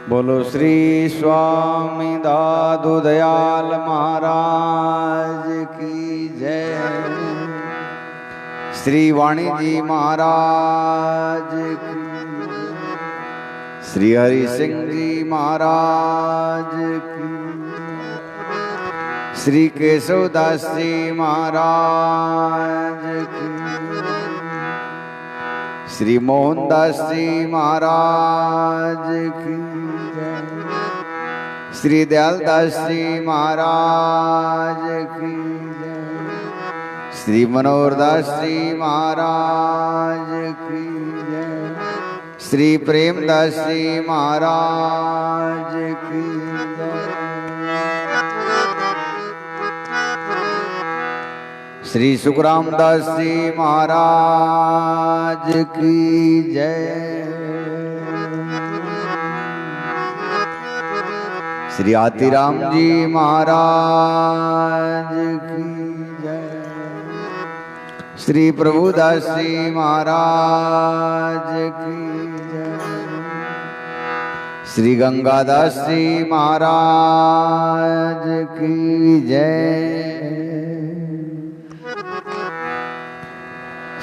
बोलो श्री स्वामी दादू दयाल महाराज की जय। श्री वाणी जी महाराज की, श्री हरि सिंह जी महाराज की, श्री केशवदास जी महाराज की, श्री मोहनदास जी महाराज की जय। श्री दयालदास जी महाराज की जय। श्री मनोहरदास जी महाराज की जय। श्री प्रेमदास जी महाराज की जय। श्री सुखरामदास जी महाराज की जय। श्री आतीराम जी महाराज की जय। श्री प्रभुदास जी महाराज की जय। श्री गंगादास जी महाराज की जय।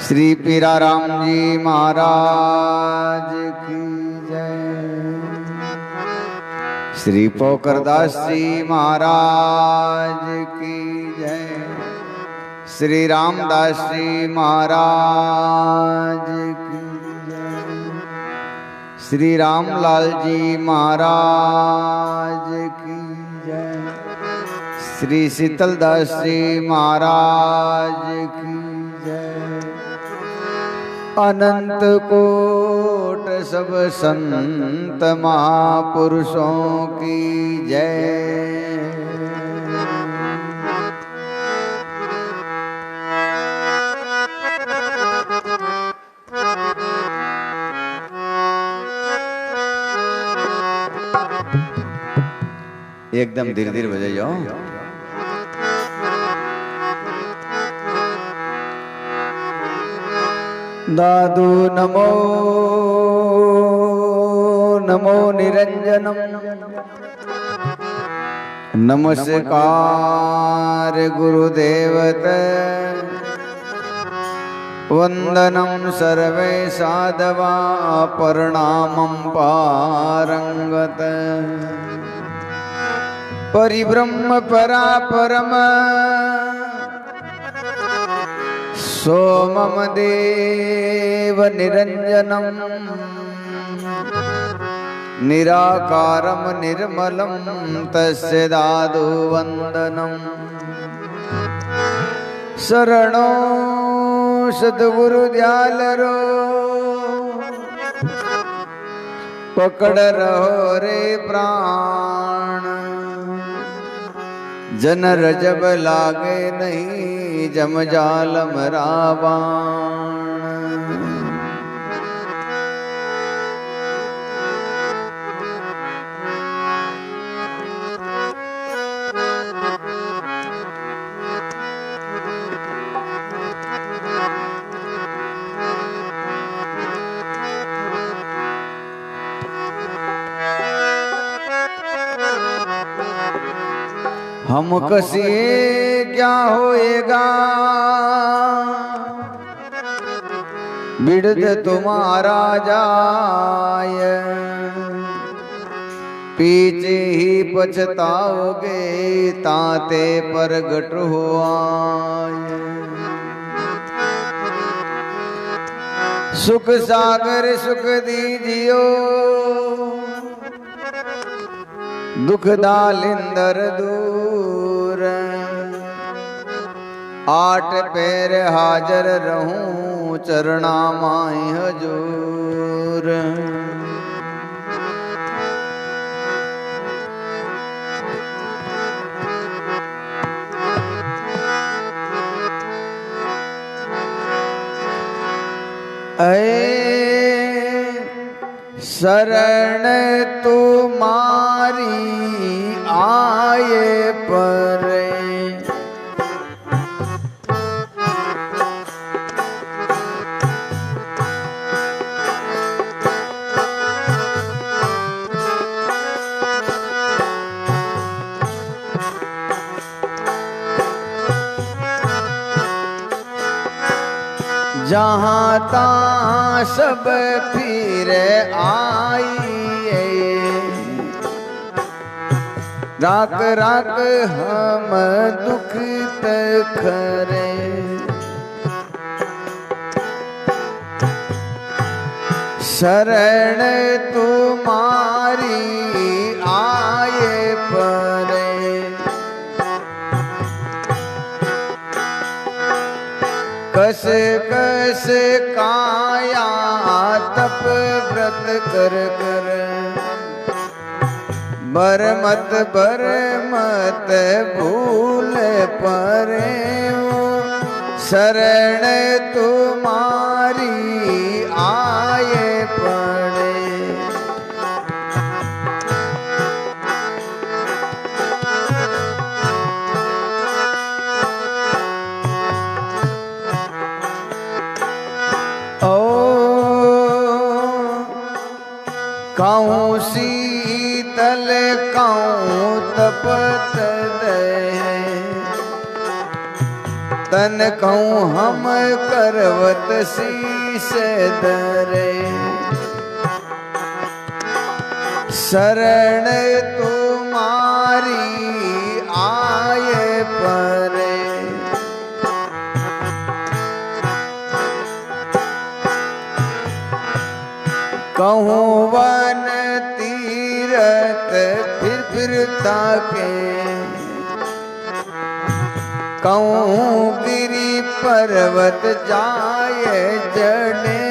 श्री पीराराम जी महाराज की जय। श्री पोकरदास जी महाराज की जय। श्री रामदास जी महाराज की जय। श्री रामलाल जी महाराज की जय। श्री शीतलदास जी महाराज की जय। अनंत कोट सब संत महापुरुषों की जय। एकदम धीरे धीरे बजाइयो। दादू नमो नमो निरंजनम नमस्कार गुरुदेवत वंदनम सर्वे साधवा प्रणामं पारंगत परिब्रह्म परापरम सोमम देव निरंजनम निराकारम निर्मलम तस्य दादु वंदनम शरणो सद्गुरु दयालरो पकड़ रहो रे प्राण जनर जब लागे नहीं जमजालम रावण। हम कसिए क्या होएगा बिरद तुम्हारा जाय पीछे ही पछताओगे ताते प्रगट हुआ। सुख सागर सुख दीजियो दुख दालिंदर दूर आठ पैर हाजर रहूं चरणा माई हजूर। शरण तुम्हारी आए पर जहाँ ता सब फिर आइए, राख राख हम दुख तखरे। शरण तुम्हारी आए परे, कस कस काया तप व्रत कर कर, बर मत भूल परे। शरण तुम्हारी आए पड़े, कहूँ शीतल कहूँ तपत दे, तन कहूँ हम करवत शीश दरे। शरण तुम्हारी आए परे, कहूँ वन तीरथ फिर ताके, कहूँ गिरि पर्वत जाए जड़े।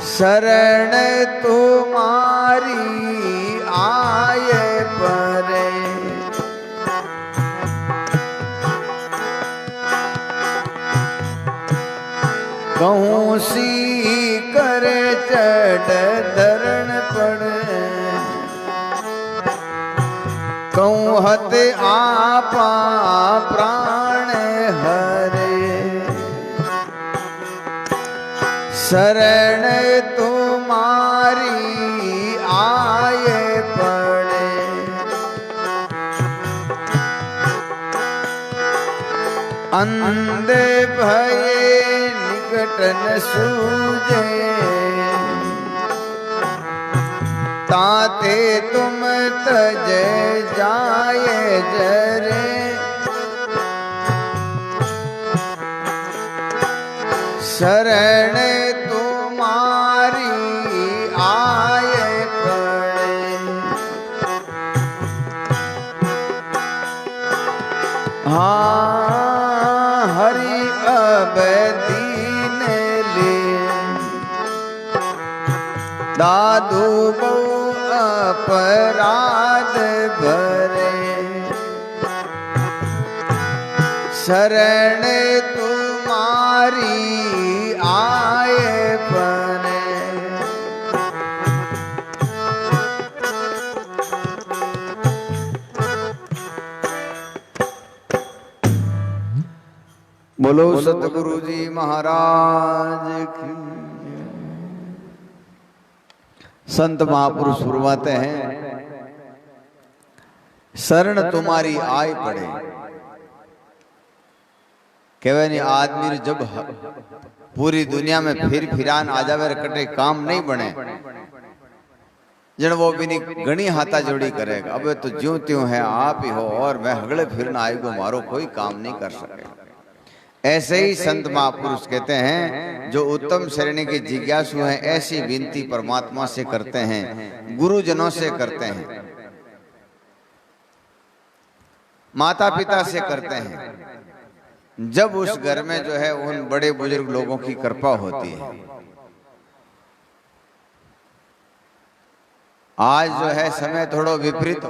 शरण तुम्हारी आए परे, कहूँ सी करे चढ़ धरण पड़े, कहूँ हत आपा प्राण हरे। शरण तुम्हारी आए पड़े, अंधे भये निकटन सूझे, ताते तुम तज जाए जरे। शरण तुम्हारी आए पड़े, हाँ हरि अब दीन ले, दादू बहु अपराध भरे। शरण तुम्हारी आए परे, बोलो सतगुरु जी महाराज की। संत महापुरुष फरमाते हैं, शरण तुम्हारी आए पड़े। कहवे नहीं आदमी जब पूरी दुनिया में फिरान आ जावे कटे काम नहीं बने, जन वो भी नहीं घनी हाथा जोड़ी करेगा। अब तो ज्यों त्यों है आप ही हो और मैं हगड़े फिरना आएगो, मारो कोई काम नहीं कर सके। ऐसे ही संत महापुरुष कहते हैं, जो उत्तम श्रेणी के जिज्ञासु हैं ऐसी विनती परमात्मा से करते हैं, गुरुजनों से करते हैं, माता पिता से करते हैं, जब उस घर में जो है उन बड़े बुजुर्ग लोगों की कृपा होती है। आज जो है समय थोड़ा विपरीत,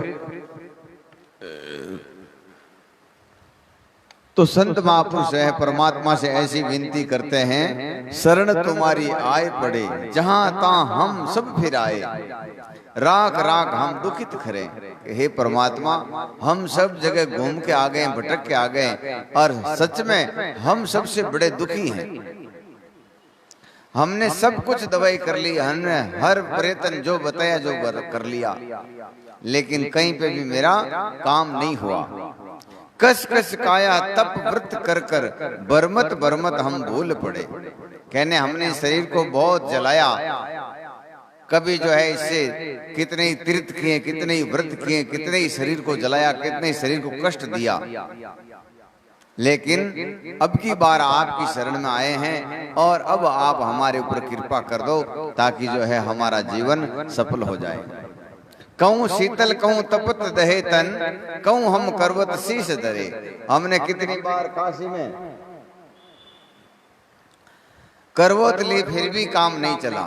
तो संत महापुरुष है परमात्मा से ऐसी विनती करते हैं, शरण तुम्हारी आए पड़े, जहां तां हम सब फिर आए, राख राख हम दुखित खरे। हे परमात्मा, हम सब जगह घूम के आ गए, भटक के आ गए, और सच में हम सबसे बड़े दुखी हैं। हमने सब कुछ दवाई कर ली, हमने हर प्रयत्न जो बताया जो कर लिया, लेकिन कहीं पे भी मेरा काम नहीं हुआ। कस कस काया तप व्रत कर कर बरमत बरमत हम भूल पड़े। कहने हमने शरीर को बहुत जलाया, कभी जो है इससे कितने ही तीर्थ किए, कितने ही व्रत किए, कितने ही शरीर को जलाया, कितने ही शरीर को कष्ट दिया, लेकिन अब की बार आपकी शरण में आए हैं और अब आप हमारे ऊपर कृपा कर दो ताकि जो है हमारा जीवन सफल हो जाए। कहूँ शीतल कहूँ तपत दहे तन, कहूँ हम करवत शीश धरे। हमने कितनी बार काशी में करवत ली फिर भी काम नहीं चला।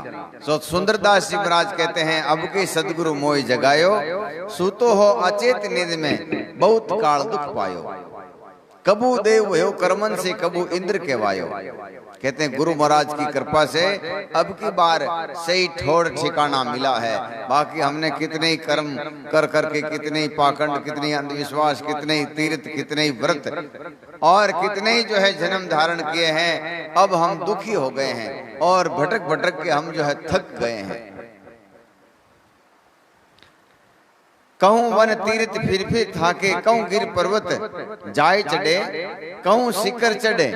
तो सुंदरदास जी महाराज कहते हैं अब के सदगुरु मोय जगायो, सूतो हो अचेत निध में बहुत काल दुख पायो। कबू देव हो कर्मन से कबू इंद्र के वायो। कहते हैं गुरु महाराज की कृपा से अब की बार सही ठोर ठिकाना मिला है। बाकी हमने कितने ही कर्म कर करके, कितने ही पाखंड, कितने ही अंधविश्वास, कितने ही तीर्थ, कितने ही व्रत और कितने ही जो है जन्म धारण किए हैं। अब हम दुखी हो गए हैं और भटक भटक के हम जो है थक गए हैं। कहूँ वन तीर्थ फिर थाके, कहूँ गिर पर्वत जाय चढ़े, कहूँ शिखर चढ़े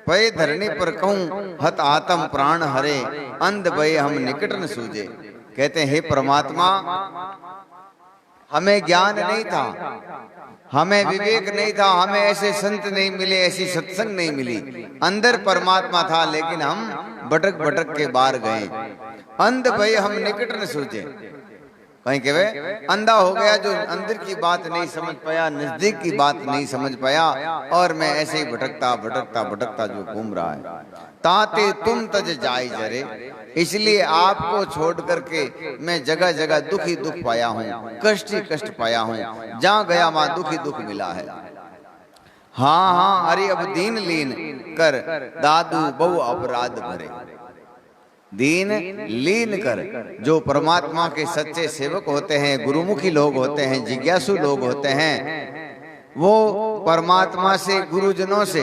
पय धरने पर, कहूँ हत आत्म प्राण हरे अंध भय हम निकट न सूझे। कहते हैं हे परमात्मा, हमें ज्ञान नहीं था, हमें विवेक नहीं था, हमें ऐसे संत नहीं मिले, ऐसी सत्संग नहीं मिली। अंदर परमात्मा था लेकिन हम भटक भटक के बाहर गए। अंध भय हम निकट न सूझे। कहीं के वे अंधा हो गया जो अंदर की बात नहीं समझ पाया, नजदीक की बात नहीं समझ पाया और मैं ऐसे ही भटकता भटकता भटकता जो घूम रहा है। ताते तुम तज जाय जरे, इसलिए आपको छोड़ करके मैं जगह जगह दुखी दुख पाया हूँ, कष्ट ही कष्ट पाया हूँ। जहाँ गया वहां दुखी दुख मिला है। हाँ हाँ अरे अब दीन लीन कर दादू बहु अपराध भरे। दीन लीन कर, जो परमात्मा के सच्चे सेवक होते हैं, गुरुमुखी लोग होते हैं, जिज्ञासु लोग होते हैं, वो परमात्मा से, गुरुजनों से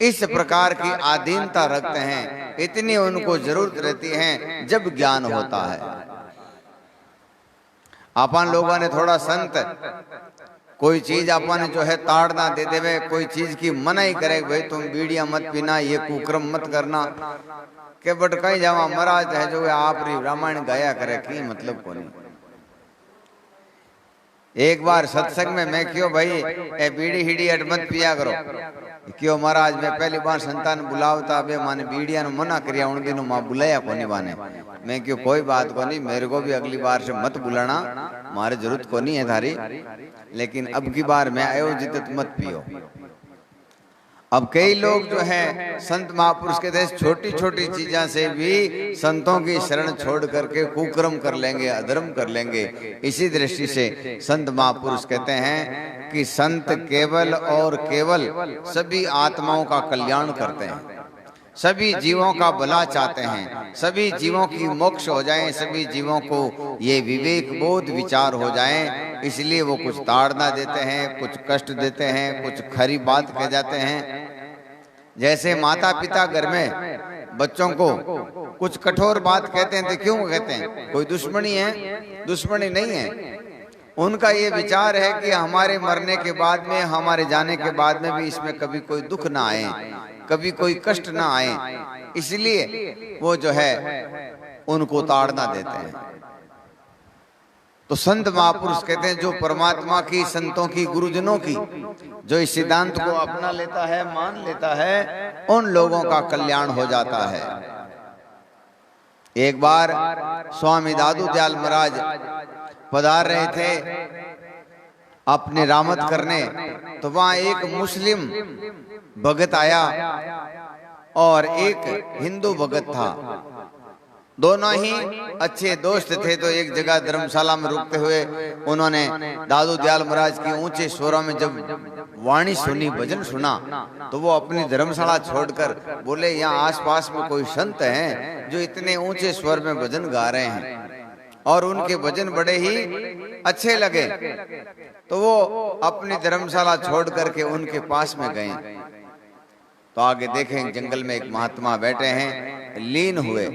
इस प्रकार की आधीनता रखते हैं। इतनी उनको जरूरत रहती है जब ज्ञान होता है। अपन लोगों ने थोड़ा संत कोई चीज अपन जो है ताड़ना दे देवे, कोई चीज की मना ही करे, भाई तुम बीड़िया मत पीना, ये कुक्रम मत करना, के बट कहीं जावा महाराज है जो आप रामायण गाया करे की मतलब को नहीं। एक बार सत्संग में मैं क्यों भाई ए बीड़ी हिड़ी अट मत पिया करो, क्यों महाराज मैं पहली बार संतान बुलावता बे माने बीड़िया नु मना करिया, उन दिनों मां बुलाया कोनी बाने। मैं क्यों कोई बात को नहीं, मेरे को भी अगली बार से मत बुलाना, मारे जरूरत को नहीं है थारी, लेकिन अब की बार मैं आयो जित मत पियो। अब कई लोग जो है संत महापुरुष के देश छोटी छोटी चीजों से भी संतों की शरण छोड़ करके कुकर्म कर लेंगे, अधर्म कर लेंगे। इसी दृष्टि से संत महापुरुष कहते हैं कि संत केवल और केवल सभी आत्माओं का कल्याण करते हैं, सभी जीवों का भला चाहते हैं, सभी जीवों की मोक्ष हो जाएं, सभी जीवों को ये विवेक बोध विचार हो जाएं। इसलिए वो कुछ ताड़ना देते हैं, कुछ कष्ट देते हैं, कुछ खरी बात कह जाते हैं। जैसे माता पिता घर में बच्चों को कुछ कठोर बात कहते हैं, तो क्यों कहते हैं? कोई दुश्मनी है? दुश्मनी नहीं है। उनका ये विचार है कि हमारे मरने के बाद में, हमारे जाने के बाद में भी इसमें कभी कोई दुख ना आए, कभी कोई कष्ट ना आए, इसलिए वो जो है उनको ताड़ना देते हैं। तो संत महापुरुष कहते हैं जो परमात्मा की, संतों की, गुरुजनों की जो इस सिद्धांत को अपना लेता है, मान लेता है, उन लोगों का कल्याण हो जाता है। एक बार स्वामी दादू दयाल महाराज पधार रहे थे अपने रामत करने, तो वहां एक मुस्लिम भगत आया और एक हिंदू भगत था। दोनों ही अच्छे दोस्त थे। तो एक जगह धर्मशाला में रुकते हुए उन्होंने दादू दयाल महाराज की ऊंचे स्वरों में जब वाणी सुनी, भजन सुना, तो वो अपनी धर्मशाला छोड़कर बोले यहाँ आसपास में कोई संत हैं जो इतने ऊंचे स्वर में भजन गा रहे हैं और उनके भजन बड़े ही अच्छे लगे। तो वो अपनी धर्मशाला छोड़ करके उनके पास में गए। तो आगे देखें जंगल में एक महात्मा बैठे हैं, लीन हुए।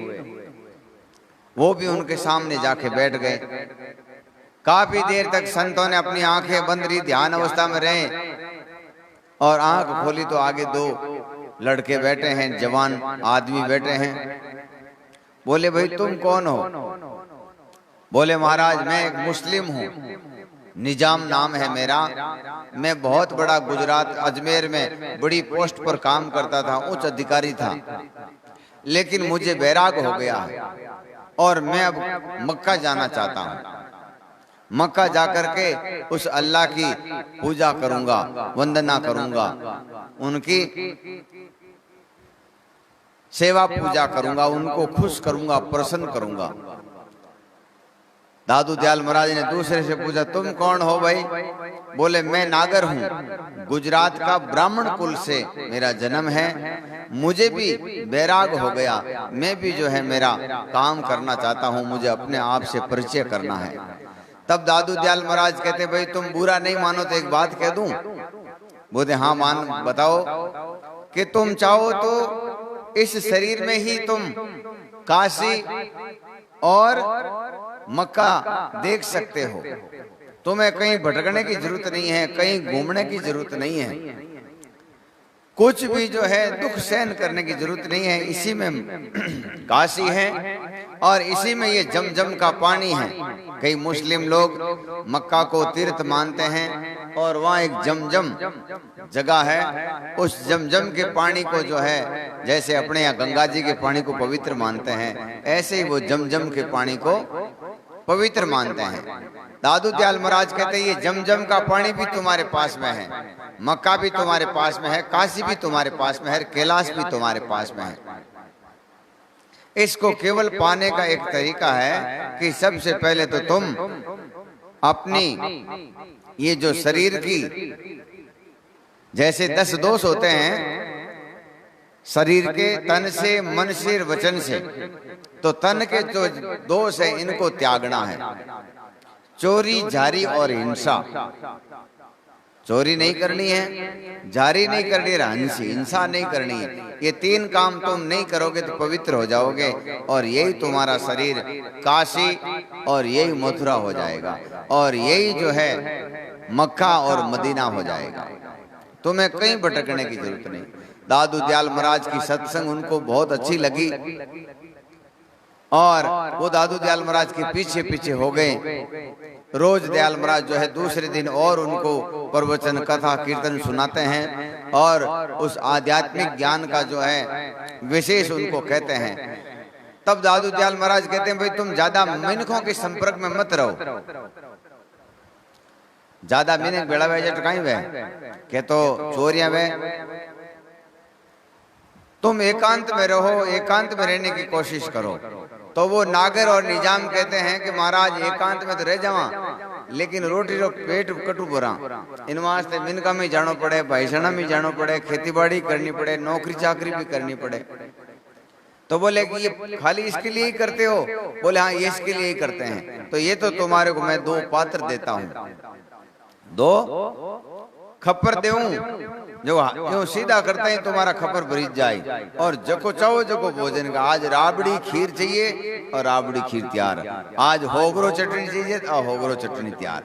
वो भी उनके सामने जाके बैठ गए। काफी देर तक संतों ने अपनी आंखें बंद रही, ध्यान अवस्था में रहे, और आंख खोली तो आगे दो लड़के बैठे हैं, जवान आदमी बैठे हैं। बोले भाई तुम कौन हो? बोले महाराज मैं एक मुस्लिम हूँ, निजाम नाम है मेरा, मैं बहुत बड़ा गुजरात अजमेर में बड़ी पोस्ट पर काम करता था, उच्च अधिकारी था, लेकिन मुझे बैराग हो गया है और मैं अब मक्का जाना चाहता हूँ। मक्का जाकर के उस अल्लाह की पूजा करूंगा, वंदना करूंगा, उनकी सेवा पूजा करूंगा, उनको खुश करूंगा, प्रसन्न करूंगा। दादू दयाल महाराज ने दूसरे से पूछा तुम कौन हो भाई? बोले मैं नागर हूँ, गुजरात का ब्राह्मण कुल से मेरा जन्म है, मुझे भी बैराग हो गया, मैं भी जो है मेरा काम करना चाहता हूँ, मुझे अपने आप से परिचय करना है। तब दादू दयाल महाराज कहते भाई तुम बुरा नहीं मानो तो एक बात कह दूं? बोले हाँ मान, बताओ। कि तुम चाहो तो इस शरीर में ही तुम काशी और मक्का देख सकते हो, तुम्हें कहीं भटकने की जरूरत नहीं है, कहीं घूमने की जरूरत नहीं है, कुछ भी जो है दुख सहन करने की जरूरत नहीं है। इसी में काशी है और इसी में ये जमजम का पानी है। कई मुस्लिम लोग मक्का को तीर्थ मानते हैं और वहाँ एक जमजम जगह है, उस जमजम के पानी को जो है जैसे अपने यहाँ गंगा जी के पानी को पवित्र मानते हैं, ऐसे ही वो जमजम के पानी को पवित्र मानते हैं। दादू दयाल महाराज कहते हैं ये जमजम का पानी भी तुम्हारे पास में है, मक्का भी तुम्हारे पास में है, काशी भी तुम्हारे पास में है, कैलाश भी तुम्हारे पास में है। इसको केवल पाने का एक तरीका है कि सबसे पहले तो तुम अपनी ये जो शरीर की जैसे 10 दोष होते हैं शरीर के, तन से, मन से, वचन से, तो तन के जो दोष है इनको त्यागना है। चोरी, जारी और हिंसा। चोरी नहीं करनी है, जारी नहीं करनी है, हिंसा नहीं करनी है। ये 3 काम तुम नहीं करोगे तो पवित्र हो जाओगे और यही तुम्हारा शरीर काशी और यही मथुरा हो जाएगा और यही जो है मक्का और मदीना हो जाएगा। तुम्हें कहीं भटकने की जरूरत नहीं। दादू दयाल महाराज की सत्संग उनको बहुत अच्छी लगी और वो दादू दयाल महाराज के पीछे पीछे हो गए। रोज दयाल महाराज जो है दूसरे दिन और उनको प्रवचन, कथा, कीर्तन सुनाते हैं और उस आध्यात्मिक ज्ञान का जो है विशेष उनको कहते हैं। तब दादू दयाल महाराज कहते हैं भाई तुम ज्यादा मिनखों के संपर्क में मत रहो, ज्यादा मिनख बेड़ा वे कहीं वे के तो चोरियां वे, तुम एकांत में रहो, एकांत में रहने की कोशिश करो। तो वो नागर और निजाम कहते हैं कि महाराज एकांत में तो रह जावा, लेकिन रोटी रो पेट कटू बोरा, इन वास्ते मिनका में जानो पड़े, भाईसणा में जानो पड़े, खेती बाड़ी करनी पड़े, नौकरी चाकरी भी करनी पड़े। तो बोले कि ये खाली इसके लिए ही करते हो? बोले हाँ ये इसके लिए ही करते हैं। तो ये तो तुम्हारे को मैं 2 पात्र देता हूँ, 2 खप्पर देऊं जो यूं सीधा करते हैं तुम्हारा खबर भरी जाए और जको चाहो जको भोजन का। आज राबड़ी खीर चाहिए और राबड़ी खीर तैयार, आज होगरो चटनी चाहिए तो होगरो चटनी तैयार।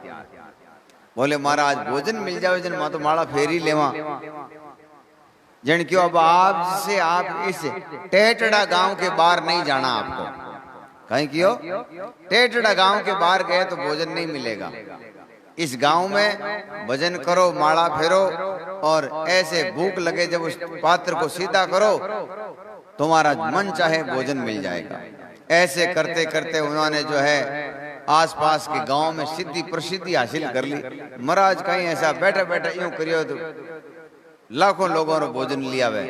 बोले महाराज भोजन मिल जाए जन मां तो माड़ा फेरी लेवा जन क्यों। अब आपसे आप इस टेटड़ा गांव के बाहर नहीं जाना, आपको कहीं क्यों टेटड़ा गांव के बाहर गए तो भोजन नहीं मिलेगा। इस गांव में भजन करो, माला फेरो और ऐसे भूख लगे जब उस पात्र को सीधा करो तुम्हारा मन चाहे भोजन मिल जाएगा। ऐसे करते करते उन्होंने जो है आसपास के गांव में सिद्धि प्रसिद्धि हासिल कर ली। महाराज कहीं ऐसा बैठे बैठे यूं करियो तो लाखों लोगों ने भोजन लिया वे।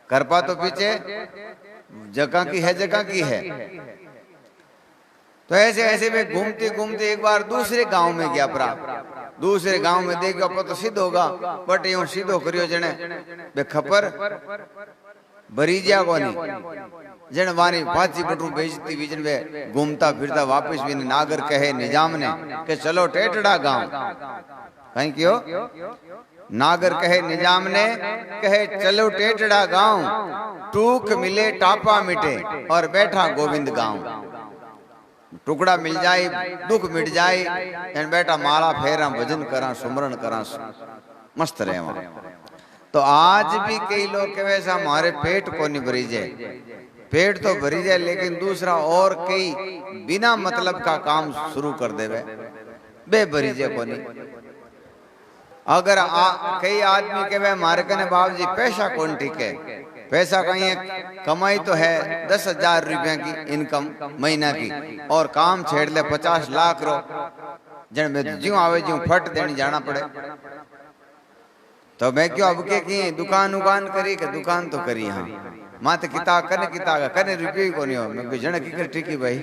करपा तो पीछे जगह की है, जगह की है। तो ऐसे ऐसे में घूमते घूमते एक बार दूसरे गांव में गया परा। दूसरे गांव में देखा तो सिद्ध होगा, बट यूं सीधो करियो जने बे खपर भरीजिया को नहीं जन वानी पाची बटू बेचती बीजन में घूमता फिरता वापस भी नागर कहे निजाम ने कि चलो टेटड़ा गांव। कहीं क्यों नागर कहे निजाम ने कहे चलो टेटड़ा गांव, टूक मिले टापा मिटे और बैठा गोविंद गांव। टुकड़ा मिल जाए, दुख मिट जाए, एन बेटा माला फेरा, भजन करा, सुमरण करा, मस्त रहे वहां। तो आज भी कई लोग कहे वैसा हमारे पेट को नहीं भरी जाए, पेट तो भरी जाए लेकिन दूसरा और कई बिना मतलब का काम शुरू कर देवे, बे भरी जाए को नहीं। अगर कई आदमी कहे हमारे कने बाबू जी पैसा कौन टिके, पैसा कहीं है, कमाई तो है 10,000 रुपया की इनकम महीना की, और काम छेड़ ले 50 लाख रो, जन में ज्यों आवे ज्यों फट देनी जाना पड़े। तो मैं क्यों अब के की दुकान उकान करी के, दुकान तो करी हाँ मात किता कने रुपये को नहीं हो, मैं कोई जन की ठीक है भाई।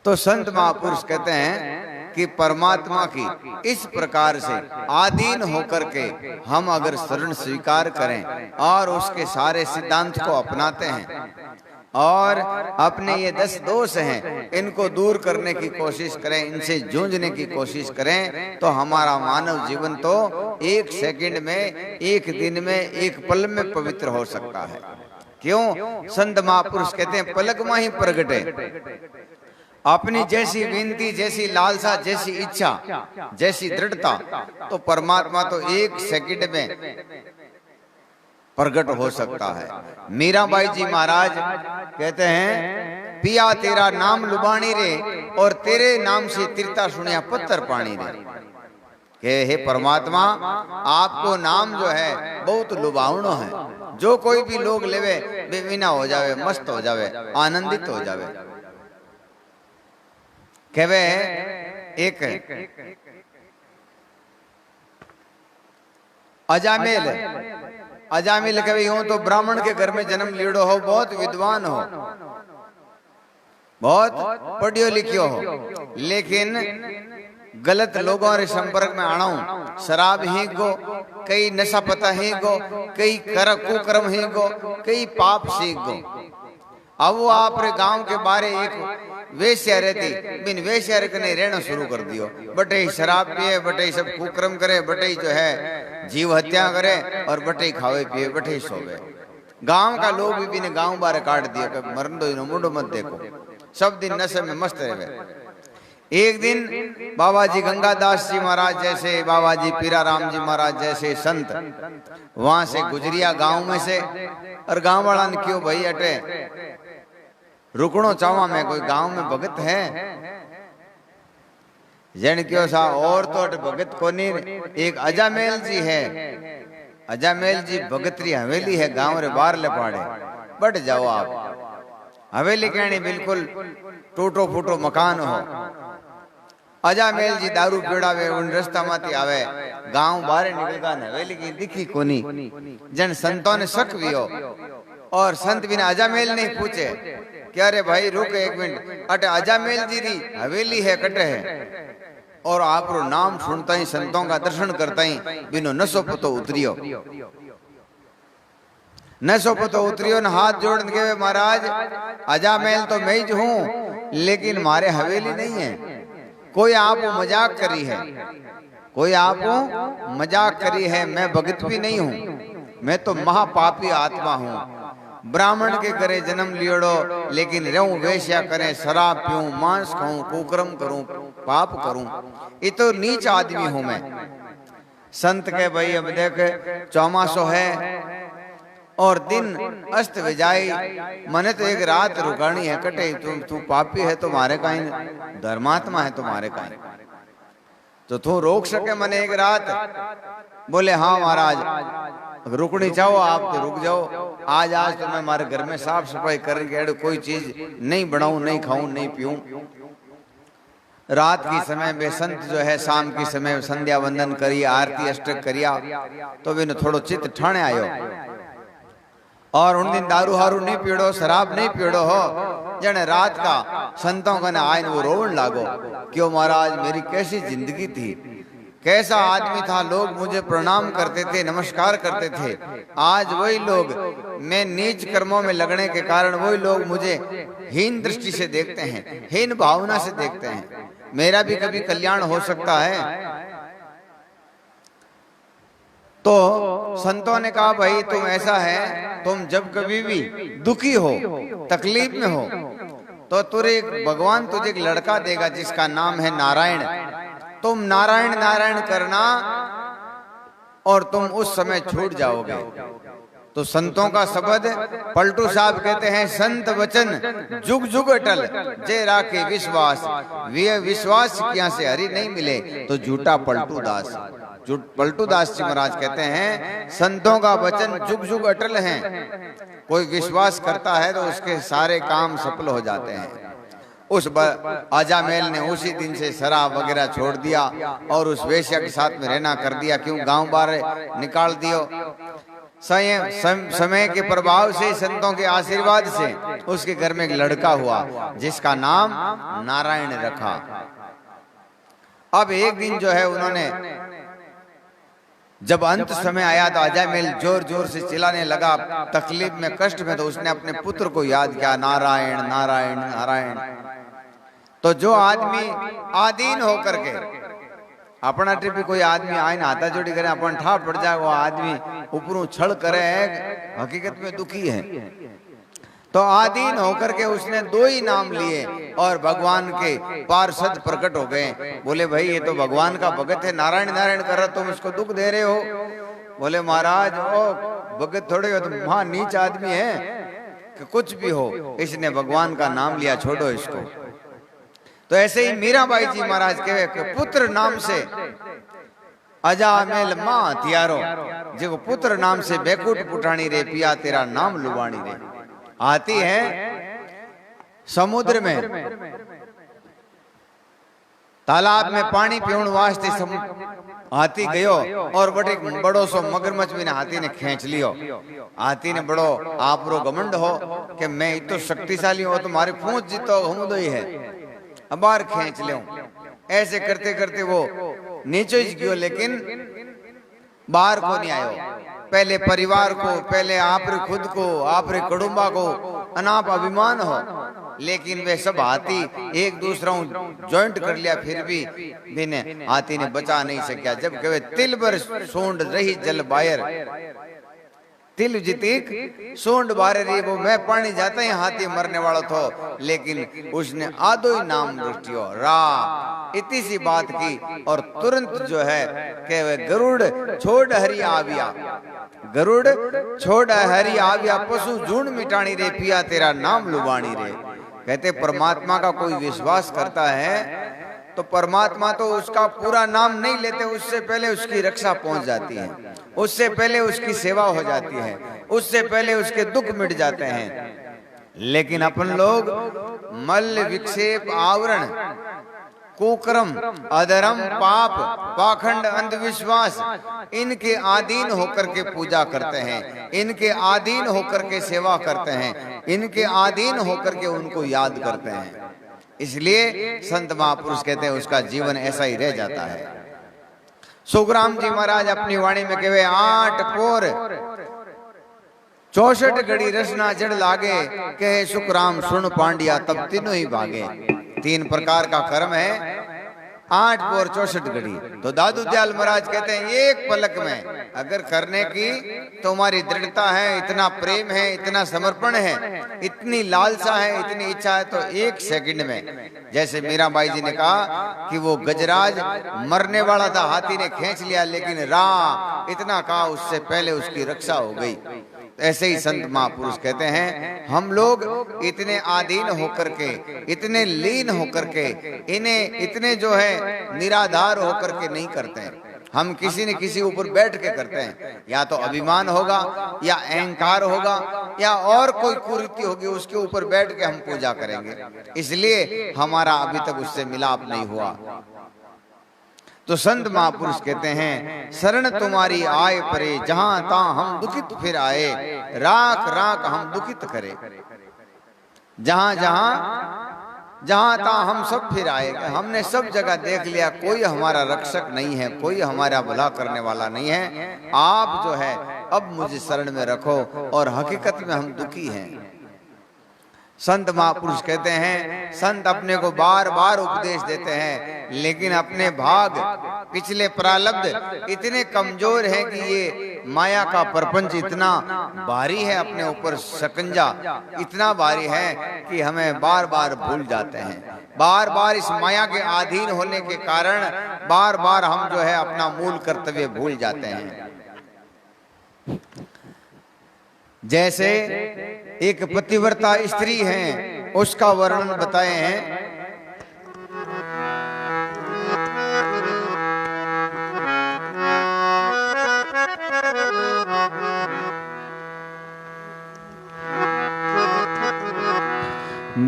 तो संत महापुरुष कहते हैं कि परमात्मा की इस प्रकार से आधीन होकर के हम अगर शरण स्वीकार करें और उसके सारे सिद्धांत को अपनाते हैं और अपने ये 10 दोष हैं इनको दूर करने की कोशिश करें, इनसे जूझने की कोशिश करें, तो हमारा मानव जीवन तो 1 सेकंड में, 1 दिन में, 1 पल में पवित्र हो सकता है। क्यों? संत महापुरुष कहते हैं पलक में ही प्रगटे। अपनी जैसी विनती, जैसी लालसा, जैसी इच्छा, जैसी दृढ़ता, तो परमात्मा तो 1 सेकंड में प्रकट हो सकता है। मीराबाई जी महाराज कहते हैं पिया तेरा नाम लुबानी रे, और तेरे नाम से तीर्था सुनिया पत्थर पानी रे। के हे परमात्मा, आपको नाम जो है बहुत लुभावनो है, जो कोई भी लोग लेवे बेविना हो जावे, मस्त हो जावे, आनंदित हो जावे। कहवे एक अजामिल, अजामिल कहवे यूं तो ब्राह्मण के घर में जन्म लियो हो, बहुत विद्वान हो, बहुत पढ़ियो लिखियो हो, लेकिन गलत लोगों के संपर्क में आना, शराब ही गो, कई नशा पता ही गो, कई कुकर्म ही गो, कई पाप सीख गो। अब वो आपरे गांव के बारे एक वेश्या रहती, बिन वेश्या ने रहना शुरू कर दियो, बटे शराब पिए, बटे सब कुकर्म करे, बटे जो है जीव हत्या करे, और बटे खावे पिए, बटे सोवे। गांव का लोग भी बिन गांव बारे काट दिया, मरन दो इनो मुंडो मत देखो, सब दिन नशे में मस्त रहे। एक दिन बाबा जी गंगादास जी महाराज जैसे, बाबा जी पीराराम जी महाराज जैसे संत वहां से गुजरिया गांव में से, और गांव वाला ने क्यों भाई अटे रुकनो चावा में, कोई गांव में भगत है जन क्यों सा, और तो अट भगत को नहीं, एक अजामेल जी है, अजामेल जी भगतरी हवेली है गांव रे बाहर ले पाड़े, बढ़ जाओ आप। हवेली कहनी बिल्कुल टूटो फूटो मकान हो। अजामेल जी दारू पीड़ावे, उन रास्ता माती आवे, गांव बाहर निकल गा, हवेली की दिखी कोनी, जन संतों ने शक भी हो, और संत बिना अजामेल नहीं पूछे क्या रे भाई रुक 1 मिनट, अटे अजामेल जी री हवेली है कटे है, और आप रो नाम सुनता ही, संतों का दर्शन करता ही बिनो नशो पतो उतरियो, नशो पतो उतरियो न हाथ जोड़ के महाराज अजामेल तो मैं ही हूं, लेकिन मारे हवेली नहीं है। कोई आप मजाक करी है, कोई आप मजाक करी है, मैं भगत भी नहीं हूं, मैं तो महापापी आत्मा हूं, ब्राह्मण के करे जन्म लियोड़ो, लेकिन रहूं वेश्या करें, शराब पीऊं, मांस खाऊं, कुकर्म करूं, पाप करूं, ये तो नीच आदमी हूं मैं। संत के भाई अब देख चौमासो है और दिन अस्त विजाई, मने तो एक रात रुकानी है कटे, तू पापी है तो मारे का, धर्मात्मा है तुम्हारे का, तो तू रोक सके मने एक रात? बोले हाँ महाराज रुकनी चाहो आप तो रुक जाओ, आज तो मैं हमारे घर में साफ सफाई करके कोई चीज नहीं बनाऊं, नहीं खाऊं, नहीं पीऊं। रात की समय में संत जो है शाम की समय संध्या वंदन करिया, आरती अष्टक करिया, तो बिन थोड़ो चित्त ठाणे आयो, और उन दिन दारू हारू नहीं पीड़ो, शराब नहीं पीड़ो हो, जन रात का संतों का आयन वो रोवन लागो, क्यों महाराज मेरी कैसी जिंदगी थी, कैसा आदमी था, लोग मुझे प्रणाम करते थे, नमस्कार करते थे, आज वही लोग, मैं नीच कर्मों में लगने के कारण वही लोग मुझे हीन दृष्टि से देखते हैं, हीन भावना से देखते हैं, मेरा भी कभी कल्याण हो सकता है। तो संतों ने कहा भाई तुम ऐसा है, तुम जब कभी भी दुखी हो, तकलीफ में हो, तो भगवान तुझे एक लड़का देगा जिसका नाम है नारायण। तुम नारायण नारायण करना और तुम उस समय छूट जाओगे। तो संतों का शब्द पलटू साहब कहते हैं, संत वचन जुग जुग अटल जे राखे विश्वास, वे विश्वास किया से हरि नहीं मिले तो झूठा पलटू दास। पलटू दास जी महाराज कहते हैं संतों का वचन जुग जुग अटल है, कोई विश्वास करता है तो उसके सारे काम सफल हो जाते हैं। उस आजामेल ने उसी दिन से शराब वगैरह छोड़ दिया और उस वेश्या के साथ में रहना कर दिया। क्यों? गांव बाहर निकाल दियो। समय के प्रभाव से, संतों के आशीर्वाद से उसके घर में एक लड़का हुआ जिसका नाम नारायण रखा। अब एक दिन जो है उन्होंने, जब अंत समय आया तो अजामेल जोर जोर से चिल्लाने लगा, तकलीफ में, कष्ट में, तो उसने अपने पुत्र को याद किया, नारायण नारायण नारायण। तो जो आदमी आधीन होकर के अपना ट्रिप कोई आदमी आए ना हाथा जोड़ी करे अपन ठा पड़ जाए, वो आदमी ऊपरों छल करे है, हकीकत में दुखी है। तो आधीन होकर के उसने दो ही नाम लिए और भगवान के पार्षद प्रकट हो गए। बोले भाई ये तो भगवान का भगत है, नारायण नारायण कर रहा, तुम इसको दुख दे रहे हो। बोले महाराज ओ भगत थोड़े हो, तुम वहां नीच आदमी है कि कुछ भी हो, इसने भगवान का नाम लिया, छोड़ो इसको। तो ऐसे ही मीराबाई जी महाराज के पुत्र नाम से अजामेल मां हथियारो, जो पुत्र नाम से बैकुट पुठानी रे पिया तेरा नाम लुबानी रे। आती है समुद्र में, तालाब में पानी पीण वास्ते हाथी गयो और बड़े बड़ो सो मगरमच्छ भी हाथी ने खींच लियो। हाथी ने बड़ो आपरो घमंड हो कि मैं इतो शक्तिशाली हो, तुम्हारी पूंछ जीतो हम दो ही है, अब बाहर खींच ले। ऐसे करते करते वो नीचे ही गयो, लेकिन बाहर को नहीं आयो। पहले परिवार को, पहले आप खुद को, आप कुटुंबा को अनाप अभिमान हो, लेकिन वे सब हाथी एक दूसरा ज्वाइंट कर लिया, फिर भी हाथी ने बचा नहीं सकिया। जब कहे तिल भर सूंड रही जल बायर, तिल जितिक सूंड बारे रही, वो मैं पानी जाता ही हाथी मरने वाला था, लेकिन उसने आधो ही नाम दृष्टियो रा इतनी सी बात की और तुरंत जो है कि वे गरुड़ छोड़ हरि आविया, गरुड़ छोड़ हरि आविया, पशु झुंड मिटानी रे पिया तेरा नाम लुबानी रे। कहते परमात्मा का कोई विश्वास करता है तो परमात्मा तो उसका पूरा नाम नहीं लेते, उससे पहले उसकी रक्षा पहुंच जाती है, उससे पहले उसकी सेवा हो जाती है, उससे पहले उसके दुख मिट जाते हैं। लेकिन अपन लोग मल विक्षेप आवरण कुकर्म अधर्म पाप पाखंड अंधविश्वास इनके अधीन होकर के पूजा करते हैं, इनके अधीन होकर के सेवा करते हैं, इनके अधीन होकर के उनको याद करते हैं। इसलिए संत महापुरुष कहते हैं उसका जीवन ऐसा ही रह जाता है। सुखराम जी महाराज अपनी वाणी में कहे 8 पोर 64 घड़ी रसना जड़ लागे, कहे सुखराम सुन पांडिया तब तीनों ही भागे। 3 प्रकार का कर्म है, 8 पोर 64 घड़ी। तो दादू दयाल महाराज कहते हैं एक पलक में अगर करने की तो हमारी दृढ़ता है, इतना प्रेम है, इतना समर्पण है, इतनी लालसा है, इतनी इच्छा है, तो 1 सेकंड में, जैसे मीराबाई जी ने कहा कि वो गजराज मरने वाला था, हाथी ने खींच लिया, लेकिन रा इतना कहा उससे पहले उसकी रक्षा हो गई। ऐसे ही संत महापुरुष कहते हैं हम लोग इतने आधीन होकर के, इतने लीन होकर के, इन्हें इतने जो है निराधार होकर के नहीं करते हैं। हम किसी न किसी ऊपर बैठ के करते हैं, या तो अभिमान होगा या अहंकार होगा या और कोई कुरीति होगी, उसके ऊपर बैठ के हम पूजा करेंगे, इसलिए हमारा अभी तक उससे मिलाप नहीं हुआ। तो संत महापुरुष कहते हैं शरण तुम्हारी आए परे, जहां तहां हम दुखित फिर आए, राख राख हम दुखित करे। जहां तहां हम सब फिर आए, हमने सब जगह देख लिया, कोई हमारा रक्षक नहीं है, कोई हमारा भला करने वाला नहीं है, आप जो है अब मुझे शरण में रखो। और हकीकत में हम दुखी हैं। संत महापुरुष कहते हैं संत अपने को बार बार उपदेश देते हैं, लेकिन अपने भाग पिछले प्रारब्ध इतने कमजोर हैं कि ये माया का प्रपंच इतना भारी है, अपने ऊपर शकंजा इतना भारी है कि हमें बार बार भूल जाते हैं। बार बार इस माया के अधीन होने के कारण बार बार हम जो है अपना मूल कर्तव्य भूल जाते हैं। जैसे एक पतिव्रता स्त्री है, उसका वर्णन बताए हैं।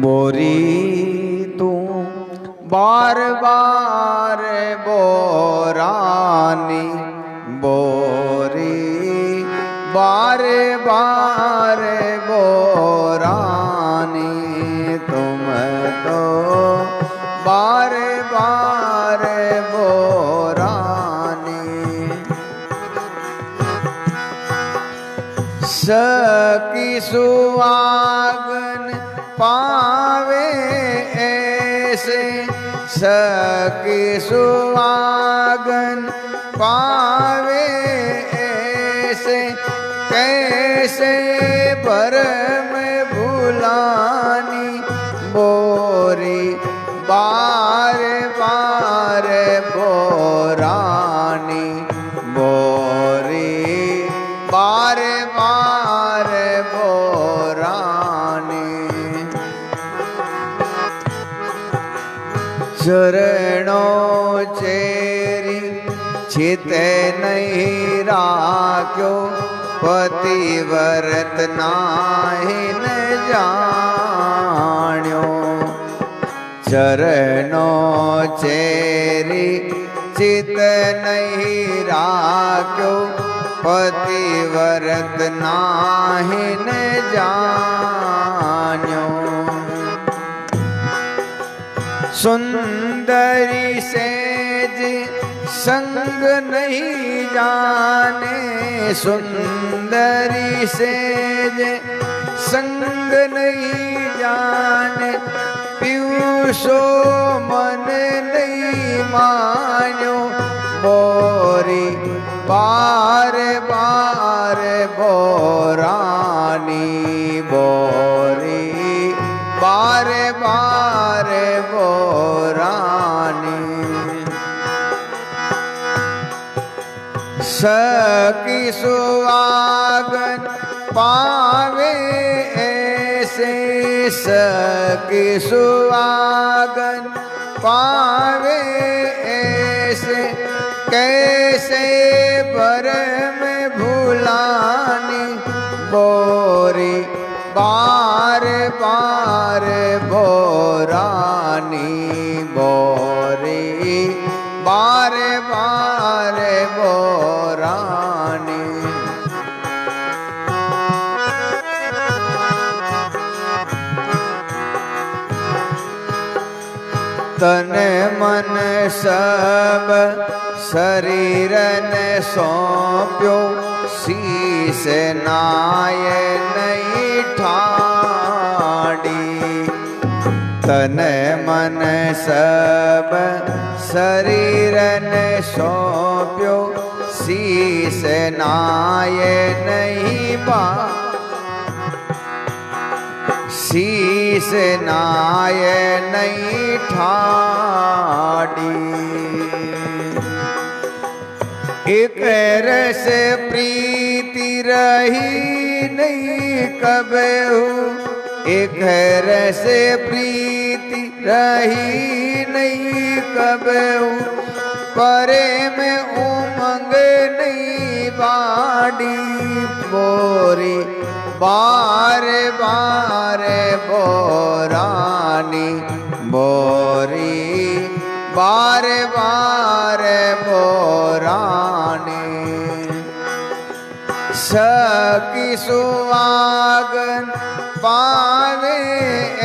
बोरी तू बार बार बोरानी, बोरी बार बार बोरानी, तुम तो बार बार बोरानी। सकी सुहागन पावे ऐसे, सकी सुहागन पावे ऐसे, कैसे भरम भुलानी, बोरी बार बार बोरानी, बोरी बार बार बोरानी। चरणों चेरी चिते नहीं राख्यो, पतिव्रत नाहि न जान्यो। चरणों चेरी चित नहीं राख्यो, पतिव्रत नाहि न जान्यो। सुंदरी सेज संग नहीं जाने, सुंदरी सेज संग नहीं जाने, पीयूषो मन नहीं मान्यो, बोरी बार बार बोरानी, बोरी बार बार बोरानी। सकी सुहागन पावे ऐसे, सकी सुहागन पावे ऐसे, कैसे भरम भुलानी, बोरी बार बार बोरानी, बोरी बार बार बोरानी। तन मन सब शरीरन सौंप्यो, शीस नाय नहीं ठाड़ी। तन मन सब शरीरन सौंप्यो, शीस नाय नहीं बा, शीस नाय नहीं ठाड़ी। एक रस प्रीति रही नहीं कबहू, एक रस प्रीति रही नहीं कबहू, परे में उमंग नहीं बाड़ी, बोरी बार बार बोरानी, बोरी बार बार बोरानी। सकी सुहागन पावे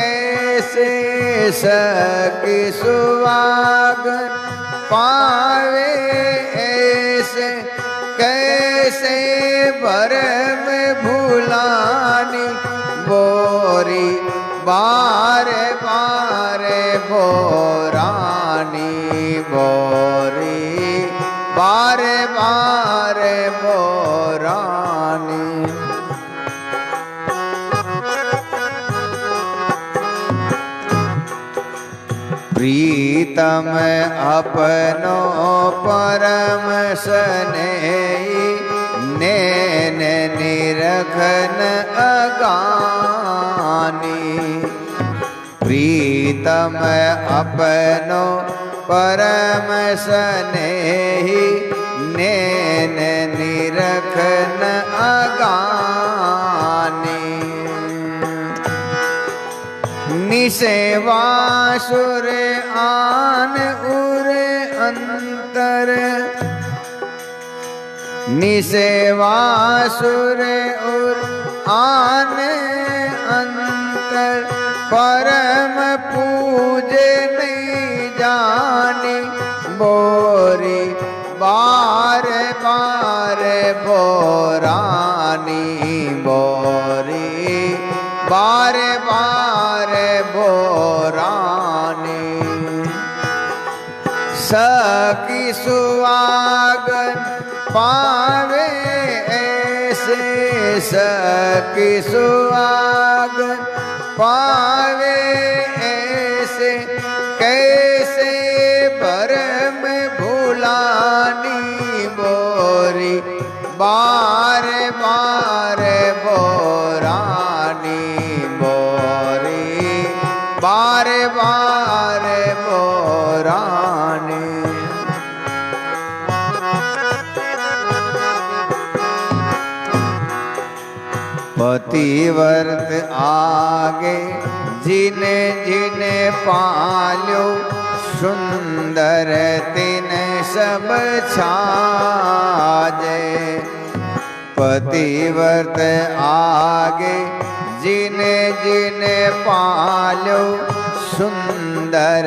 ऐसे, सकी सुहागन पावे ऐसे, कैसे भरम भुलानी, बोरी बार बार बोरानी, बोरी बार बार बोरानी। प्रीतम अपनो परम स्नेही, नैन निरखन अगानी। प्रीतम अपनो परम स्नेही, नैन निरखन अगानी। निसेवासुर आन उर अंतर, निसेवासुर उर आन अंतर, परम पूजे नहीं जानी। बोरी बार बार बोरानी, बोरी बार बार बोरानी। सखी सुहागन पावे ऐसे, सखी सुहागन पावे ऐसे, कैसे भरम भुलानी। बोरी बार बार बोरानी, बोरी बार बार बोरानी। पतिव्रत आगे जिने जिने पाल्यो, सुंदर तिन सब छाजे। पतिव्रत आगे जिने जिने पाल्यो, सुंदर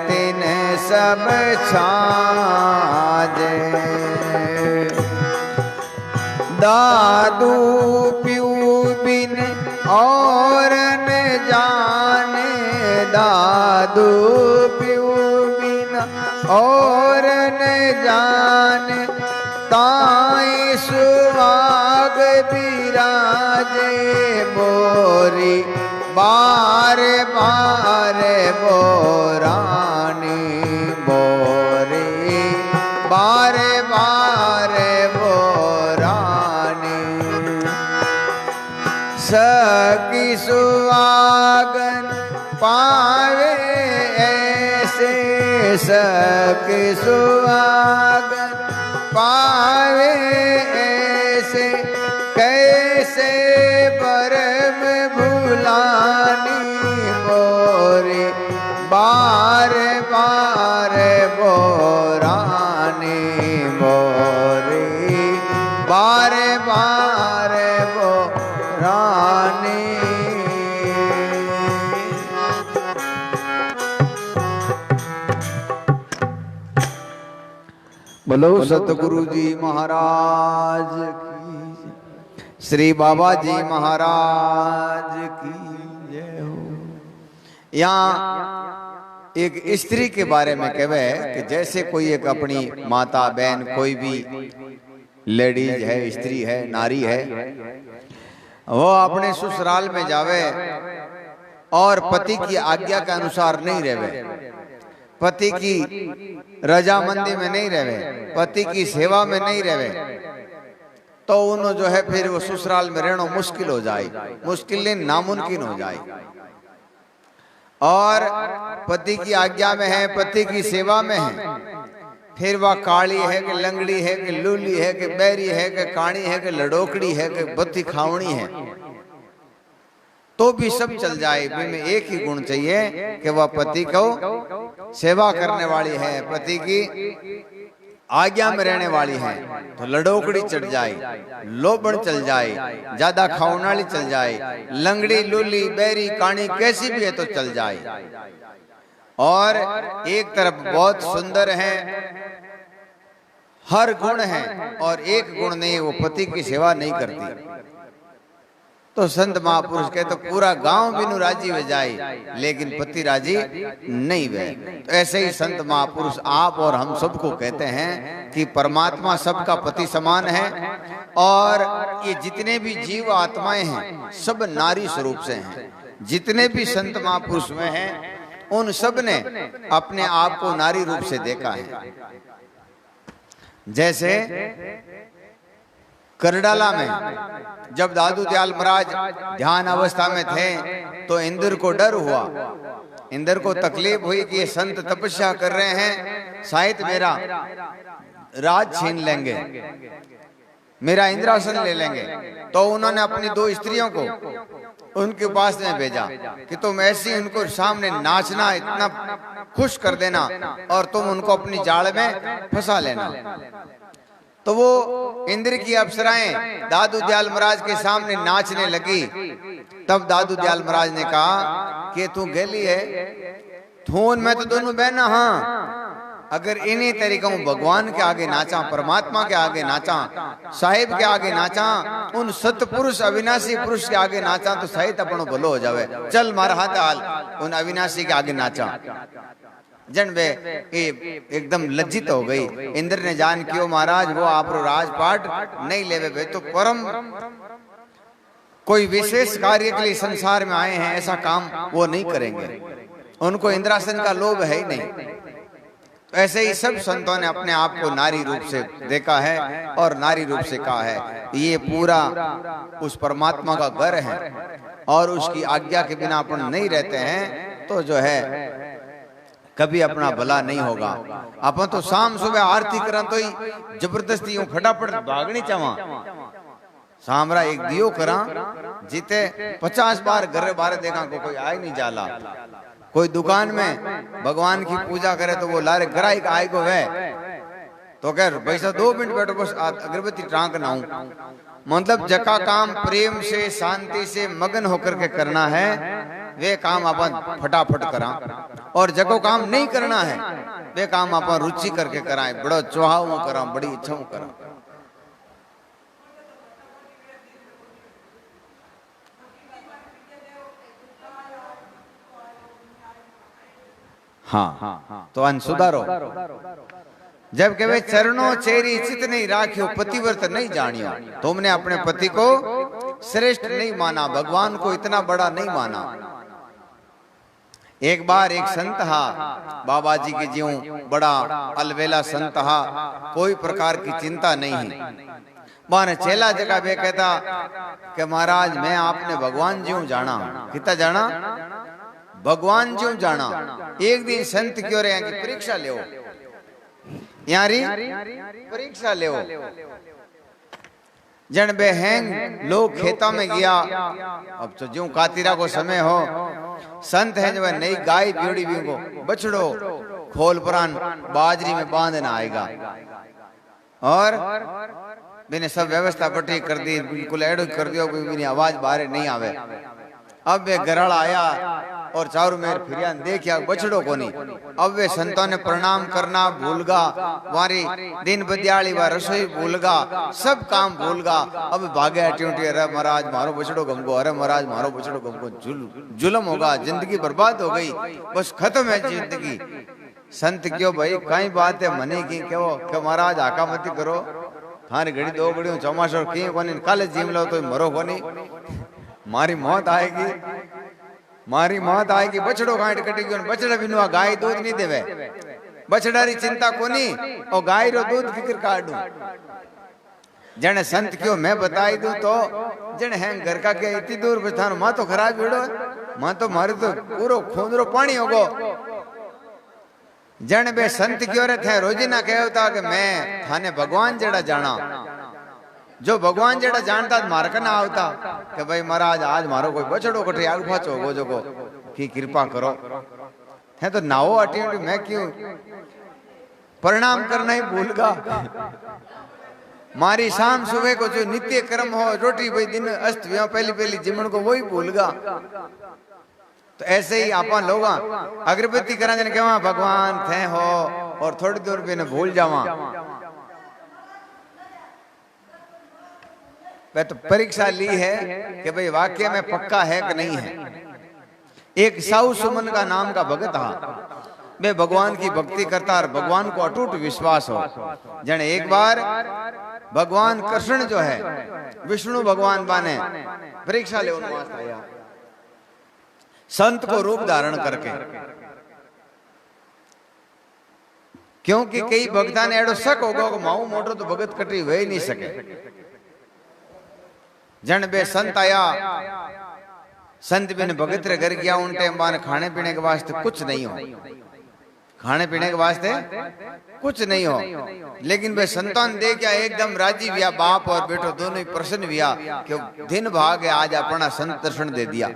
तिन सब छाजे। दादू प्यू बिन और न जाने, दादू प्यू बिन और न जाने। ताई सुहाग बिराजे, बोरी बार बार बोरानी, बोरी बार बार बोरानी। सखी सुहागन पावे ऐसे, सखी सुहागन पावे ऐसे, कैसे परम भुलानी। बोरी बार बार बोरानी, बोरी बार बार बोरानी। बोलो सतगुरु जी महाराज की, श्री बाबा जी महाराज की जय हो। यहाँ एक स्त्री के बारे में कहवे कि जैसे कोई एक अपनी माता बहन कोई भी लेडीज है, स्त्री है, नारी है, वो अपने ससुराल में जावे और पति की आज्ञा के अनुसार नहीं रहे, पति की रजामंदी में नहीं रहे, पति की सेवा में नहीं रहे, तो उन्होंने जो है फिर वो ससुराल में रहना मुश्किल हो जाए, मुश्किल नहीं नामुमकिन हो जाए। और पति की आज्ञा में है, पति की सेवा में है, फिर वह काली है कि लंगड़ी है कि लूली है कि बैरी है कि काणी है कि लड़ोकड़ी है कि बत्ती खावणी है, तो भी सब चल जाए। में एक ही गुण चाहिए कि वह पति को सेवा करने वाली है, पति की आज्ञा में रहने वाली है, तो लड़ोकड़ी चढ़ जाए, लोबड़ चल जाए, ज्यादा खावनाली चल जाए, लंगड़ी लूली बैरी काणी कैसी भी है तो चल जाए। और एक तरफ बहुत सुंदर है, हर गुण है, और एक गुण नहीं, वो पति की सेवा नहीं करती, तो संत महापुरुष कहते तो पूरा गांव बिनु राजी हो जाए, लेकिन पति राजी नहीं हुए। तो ऐसे ही संत महापुरुष आप और हम सबको कहते हैं कि परमात्मा सबका पति समान है, और ये जितने भी जीव आत्माएं हैं सब नारी स्वरूप से हैं। जितने भी संत महापुरुष में हैं उन सब ने अपने आप को नारी रूप से देखा है। जैसे करडाला में जब दादू दयाल महाराज ध्यान अवस्था में थे तो इंद्र को डर हुआ, इंद्र को तकलीफ हुई कि ये संत तपस्या कर रहे हैं, शायद मेरा राज छीन लेंगे, मेरा इंद्रासन ले लेंगे। तो उन्होंने अपनी 2 स्त्रियों को उनके पास में भेजा कि तुम ऐसी उनको सामने नाचना, इतना खुश कर देना और तुम उनको अपनी जाल में फंसा लेना। तो वो इंद्र की अप्सराएं दादू दयाल महाराज के सामने नाचने लगी। तब दादू दयाल महाराज ने कहा कि तू गेली है, थून में तो दोनों बहना, हाँ अगर इन्हीं तरीकों भगवान के आगे नाचा, परमात्मा के आगे नाचा, साहिब के आगे नाचा, उन सतपुरुष अविनाशी पुरुष के आगे नाचा तो शायद अपनो भलो हो जावे। चल मारा हाथ हाल, उन अविनाशी के आगे नाचा। जन वे एकदम लज्जित हो गई। इंद्र ने जान कियो महाराज वो आप राजपाट नहीं लेवे वे तो परम कोई विशेष कार्य के लिए संसार में आए हैं, ऐसा काम वो नहीं करेंगे, उनको इंद्रासन का लोभ है ही नहीं। ऐसे ही सब संतों ने अपने आप को नारी रूप से देखा है और नारी रूप से कहा है ये पूरा उस परमात्मा का घर है और उसकी आज्ञा के बिना अपन नहीं रहते हैं तो जो है कभी अपना भला नहीं होगा। अपन तो शाम सुबह आरती करन तो ही जबरदस्ती यूं फटाफट भागनी चावा, सामरा एक दियो करा जीते 50 बार घर बाहर देखा को कोई आए नहीं जाला। कोई दुकान में भगवान की पूजा करे तो वो लारे ग्राहक का आए को वे तो कह पैसा 2 मिनट बैठो बस अगरबत्ती टांक ना हूं। मतलब जका काम प्रेम से शांति से मगन होकर के करना है वे काम अपन फटाफट करा, और जको काम नहीं करना है वे काम अपन रुचि करके कराए, बड़ो चौहाव करा, बड़ी इच्छा करा। हाँ तो अन सुधारो। जब कहे चरणों चेरी चित नहीं राखियो, पतिव्रत नहीं जानियो, तुमने अपने पति को श्रेष्ठ नहीं माना, भगवान को इतना बड़ा नहीं माना। एक बार एक संत हा बाबा जी के ज्यों बड़ा अलवेला संत हा, कोई प्रकार की चिंता नहीं है। माने चेला जगह वे कहता कि महाराज मैं आपने भगवान ज्यों जाना, कितना जाना भगवान ज्यों जाना। एक दिन संत क्यों रहे कि परीक्षा ले यारी परीक्षा ले। जन बे हैंग लोग खेता में गया, अब तो ज्यों कातिरा को समय हो, संत है जो नई गाय ब्यूड़ी भी को बछड़ो खोल पुरान बाजरी में बांधना आएगा, और मैंने सब व्यवस्था पट्टी कर दी, बिल्कुल एडो कर दियो, मेरी आवाज बाहर नहीं आवे। अब वे गराड़ आया और चारों मेर फिरिया देखिया बछड़ो को नहीं। अब वे संतों ने प्रणाम करना भूलगा, वारी दिन बदियाली व रसोई भूलगा, सब काम भूलगा। अब भागे ट्यूटी, अरे महाराज मारो बछड़ो गमको, अरे महाराज मारो बछड़ो गमको, जुल्म होगा, जिंदगी बर्बाद हो गई, बस खत्म है जिंदगी। संत क्यों भाई कई बात है मने की क्यों कि महाराज आका मत करो, थारी घड़ी 2 घड़ी चौमासो की कोनी, काले जीम लो तो मरो कोनी, मारी मौत आएगी, मारी मौत आएगी। बछड़ो गांठ कटेगी, बछड़ा बिनुआ गाय दूध नहीं देवे, बछड़ा री चिंता कोनी और गाय रो दूध फिक्र काटू। जन संत क्यों मैं बताई दूं तो जन है घर का के इतनी दूर बथानो मां तो खराब भिड़ो, मां तो मारे तो पूरो खूंदरो पानी होगो। जन बे संत क्यों रे थे रोजीना कहता कि मैं थाने भगवान जड़ा जाना, जो भगवान जेड़ा जानता मार का ना आवता कि भाई महाराज आज मारो कोई बछड़ो कटे आग फाचो गो जो की कृपा करो है तो नाओ अटी मैं क्यों प्रणाम करना ही भूलगा। मारी शाम सुबह को जो नित्य कर्म हो, रोटी भाई दिन अस्त पहली जिमन को वही भूलगा। तो ऐसे ही अपन लोग अगरबत्ती करा जन कहवा भगवान थे हो और थोड़ी दूर भी न भूल जावा। मैं तो परीक्षा ली है कि भाई वाक्य में पक्का है कि नहीं है। एक साउ सुमन का नाम का भगत था, मैं भगवान की भक्ति करता और भगवान को अटूट विश्वास हो। जन एक बार भगवान कृष्ण जो है विष्णु भगवान बाने परीक्षा ले आया संत को रूप धारण करके, क्योंकि कई भक्ता ने एडो शक होगा कि माऊ मोटो तो भगत कटी वे ही नहीं सके। जन बे संत आया, संत बिन भगत रे घर गया, उन टाइम बान खाने पीने के वास्ते कुछ नहीं हो, खाने पीने के वास्ते कुछ नहीं हो, लेकिन वे संतान दे क्या एकदम राजी हुआ, बाप और बेटो दोनों ही प्रसन्न हुआ कि दिन भाग आज अपना संत दर्शन दे दिया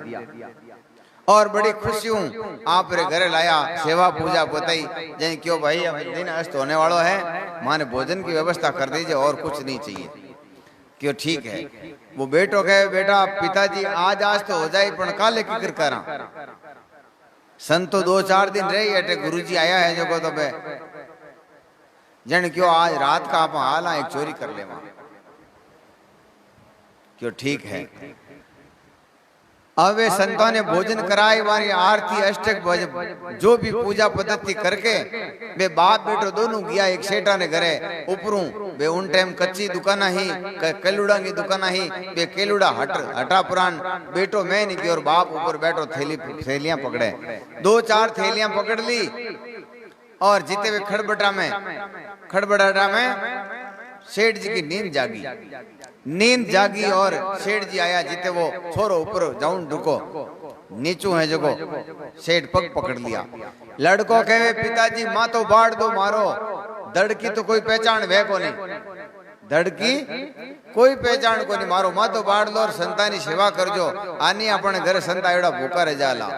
और बड़ी खुशी हूं आप रे घरे लाया, सेवा पूजा बताई जैसे क्यों भाई अब दिन अस्त होने वालों है, माने भोजन की व्यवस्था कर दीजिए और कुछ नहीं चाहिए। क्यों ठीक है। वो बेटो कहे बेटा पिताजी आज तो हो जाए पण काले की करा, संतो 2-4 दिन रही अटे गुरुजी आया है जो को तो बे जन क्यों आज रात का आप हाल एक चोरी कर ले वहां। क्यों ठीक है। अब वे संतों ने भोजन कराई, वारी आरती अष्टक जो भी पूजा पद्धति करके वे बाप बेटो दोनों गया एक सेठा ने घरे ऊपरू। वे उन टाइम कच्ची दुकान ही केलुड़ा की दुकान ही वे केलुड़ा हटा पुरान बेटो मैं नहीं की और बाप ऊपर बैठो थैलियां पकड़े, 2-4 थैलियां पकड़ ली और जीते हुए खड़बड़ाटा में सेठ जी की नींद जागी और सेठ जी आया जीते वो छोरो ऊपर जाऊं ढुको नीचू है जो को सेठ पग पकड़ लिया। लड़को कहे पिताजी माँ तो बाढ़ दो मारो, दड़ की तो कोई पहचान वे को नहीं, दड़ की कोई पहचान को नहीं, मारो माँ तो बाढ़ लो और संतानी सेवा कर जो आनी अपने घर संता एड़ा भूखा रह जाला।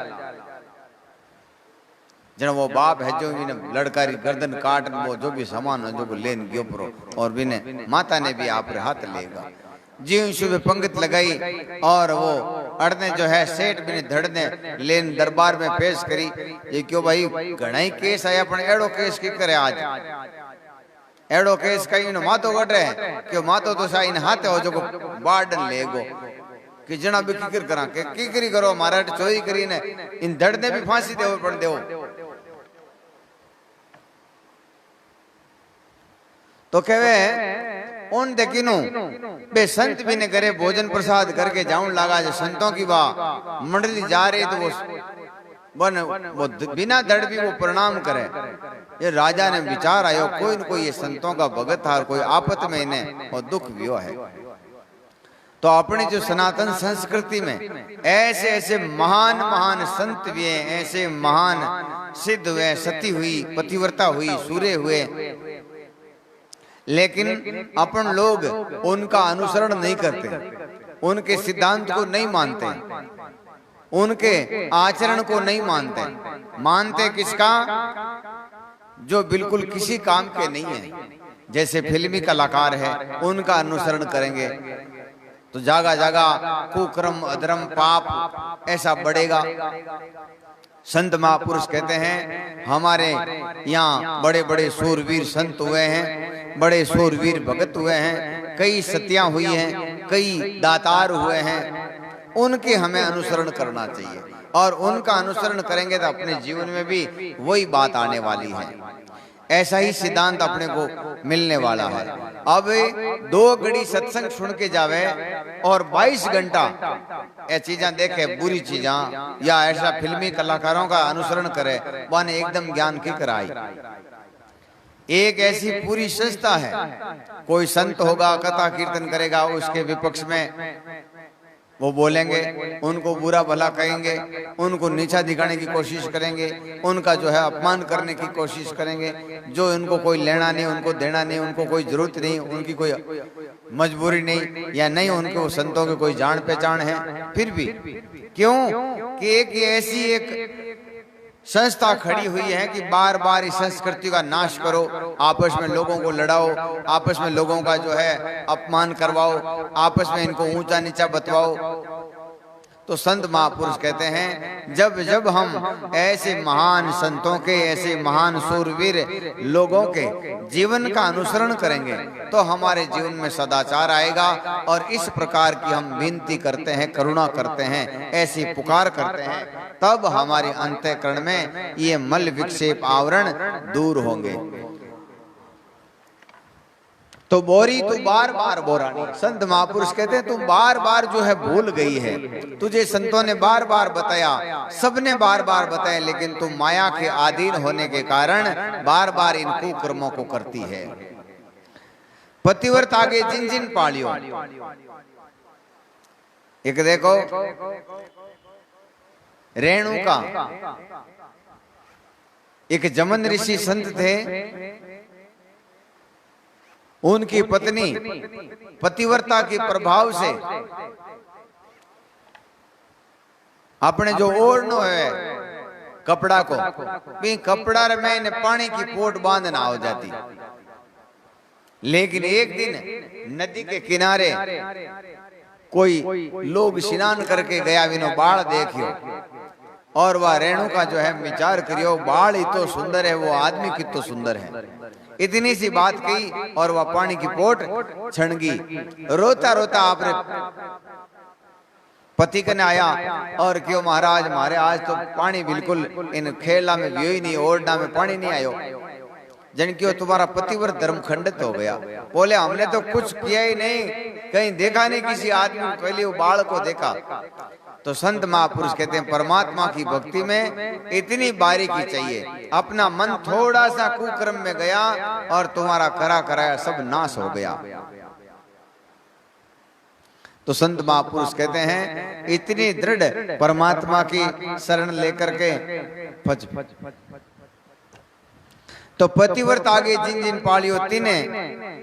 जन वो बाप है जो भी लड़कारी गर्दन काट वो जो भी सामान है जो को लेन गयो परो और बिने माता ने भी आप रे हाथ लेगा जीव शुभ पंगत लगाई और वो अड़ने जो है सेठ बिने धड़ने लेन दरबार में पेश करी। ये क्यों भाई घणाई केस आया पण एड़ो केस की करे आज एड़ो केस कहीं न मातो गट है क्यों मातो तो सा इन हाथे हो जो को बाडन लेगो कि जना भी किकर करा के किकरी करो मारा चोरी करी ने इन धड़ने भी फांसी देवो पण देवो। तो कहवे उन देखिनु बे संत भी ने करे भोजन प्रसाद करके जाऊं लगा जो संतों की वाह मंडली जा रही तो वो बिना दड़ भी वो प्रणाम करे। ये राजा ने विचार आयो कोई न कोई ये संतों का भगत था, कोई आपत में इन्हें और दुख भी है। तो अपनी जो सनातन संस्कृति में ऐसे ऐसे महान संत भी हैं, ऐसे महान सिद्ध हुए, सती हुई, पतिव्रता हुई, सूर्य हुए, लेकिन अपन लोग उनका अनुसरण नहीं करते, उनके सिद्धांत को नहीं मानते, उनके आचरण को नहीं मानते। मानते किसका? जो बिल्कुल किसी काम के नहीं है, जैसे फिल्मी कलाकार है उनका अनुसरण करेंगे तो जागा जागा कुक्रम अधर्म पाप ऐसा बढ़ेगा। संत महापुरुष कहते हैं हमारे यहाँ बड़े बड़े सूरवीर संत हुए हैं, बड़े सूरवीर भगत हुए हैं, कई सतियां हुई हैं, कई दातार हुए हैं, उनके हमें अनुसरण करना चाहिए और उनका अनुसरण करेंगे तो अपने जीवन में भी वही बात आने वाली है। ऐसा ही सिद्धांत अपने को मिलने वाला है। अब 2 घड़ी सत्संग सुन के जावे और 22 घंटा ये चीजें देखे बुरी चीजें या ऐसा फिल्मी कलाकारों का अनुसरण करे, वन एकदम ज्ञान की कराई। एक ऐसी पूरी संस्था है, कोई संत होगा कथा कीर्तन करेगा, उसके विपक्ष में वो बोलेंगे, उनको बुरा भला कहेंगे, उनको नीचा दिखाने की कोशिश करेंगे, उनका जो है अपमान करने की कोशिश करेंगे। जो इनको कोई लेना नहीं, उनको देना नहीं, उनको कोई जरूरत नहीं, उनकी कोई मजबूरी नहीं या नहीं उनके वो संतों की कोई जान पहचान है, फिर भी क्यों कि एक ऐसी एक संस्था खड़ी हुई है कि बार बार इस संस्कृति का नाश करो, आपस में लोगों को लड़ाओ, आपस में लोगों का जो है अपमान करवाओ, आपस में इनको ऊंचा नीचा बतवाओ। तो संत महापुरुष कहते हैं जब जब हम ऐसे महान संतों के, ऐसे महान सूरवीर लोगों के जीवन का अनुसरण करेंगे तो हमारे जीवन में सदाचार आएगा। और इस प्रकार की हम विनती करते हैं, करुणा करते हैं, ऐसी पुकार करते हैं, तब हमारे अंतःकरण में ये मल विक्षेप आवरण दूर होंगे। तो बोरी तू बार बार बोरानी। संत महापुरुष कहते हैं तू बार बार जो है भूल गई है, तुझे संतों ने बार बार बताया, सबने बार बार बताया, लेकिन तू माया के अधीन होने के कारण बार बार इन कुकर्मों को करती है। पतिव्रत आगे जिन जिन पालियो, एक देखो रेणुका, एक जमन ऋषि संत थे, उनकी पत्नी पतिव्रता के प्रभाव से अपने जो ओढ़नो है कपड़ा को, कपड़ा में पानी की पोट बांधना हो जाती। लेकिन एक दिन नदी के किनारे कोई लोग स्नान करके गया, विनो बाढ़ देखियो, और वह रेणुका जो है विचार करियो, बाढ़ ही तो सुंदर है, वो आदमी कितना सुंदर है। इतनी सी बात कही और वह पानी की पोट छणगी। रोता रोता आपने पति कने आया और क्यों महाराज, हमारे आज तो पानी बिल्कुल इन खेला में भी ही नहीं, ओढ़ना में पानी नहीं आयो। जन क्यों तुम्हारा पतिव्रत धर्म खंडित हो गया। बोले हमने तो कुछ किया ही नहीं, कहीं देखा नहीं किसी आदमी को, पहले वो बाढ़ को देखा। तो संत महापुरुष कहते हैं परमात्मा की भक्ति में इतनी बारीकी चाहिए। अपना मन थोड़ा सा कुकर्म में गया और तुम्हारा करा कराया सब नाश हो गया। तो संत महापुरुष कहते हैं इतनी दृढ़ परमात्मा की शरण लेकर के फज। तो पतिव्रत आगे जिन जिन पालियो तिने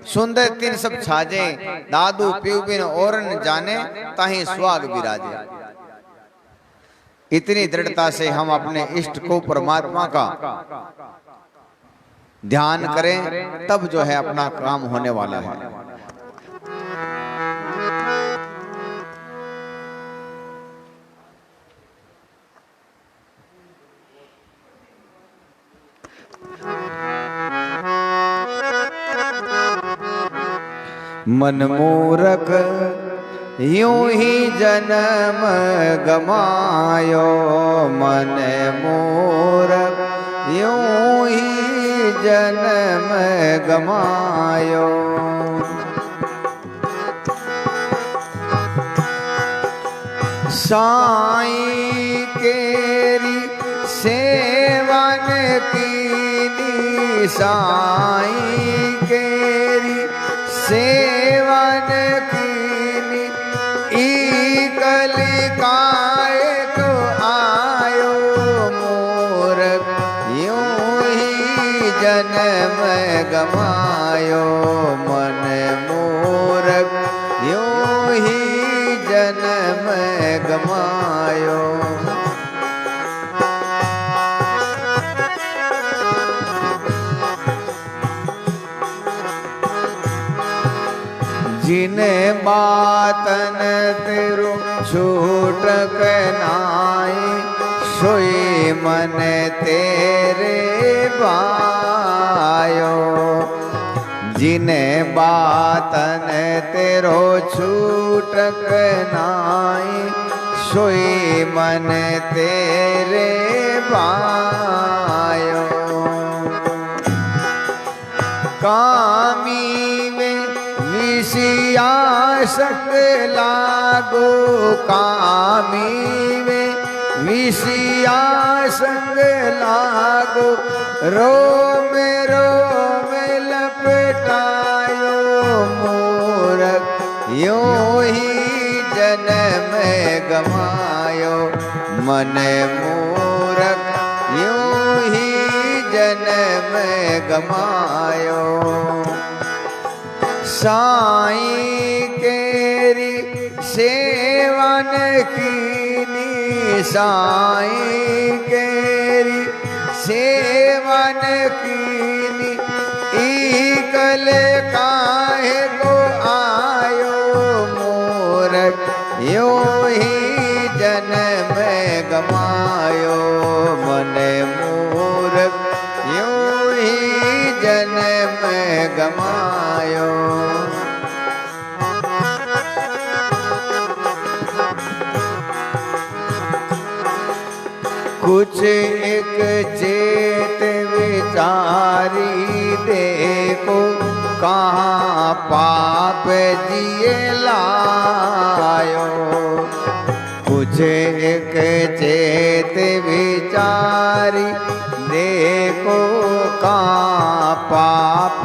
सुंदर तिन सब छाजे, दादू पीव बिन औरन जाने ताही स्वाग विराजे। इतनी दृढ़ता से हम अपने इष्ट को परमात्मा का ध्यान करें, तब जो है अपना काम होने वाला है। मन मूरख यूं ही जन्म गमायो, मन मूरख यूं ही जन्म गमायो। साईं केरी सेवन कीनी, साईं केरी सेवन कीनी, कली काय को आयो मूरख यूं ही जन्म गमायो। मन मूरख यूं ही जन्म गमायो। जिन बातन तेरो छूटक नाई, सोई मन तेरे पायो। जिन बातन तेरो छूटक नाई, सोई मन तेरे पायो। कामी विषयासक्त लागो, कामी में विषयासक्त लागो, रोम रोम लपटायो मूरख यूं ही जन्म गमायो। मन मूरख यूं ही जन्म गमायो। साईं केरी सेवन कीनी, साईं केरी सेवन कीनी, कल काहे को आयो मूरख यूं ही जन्म गमायो। मन मूरख यूं ही जन्म गमायो। कुछ एक चेत विचारी देखो, कहाँ पाप जिए लायो। कुछ एक चेत विचारी देखो कहाँ पाप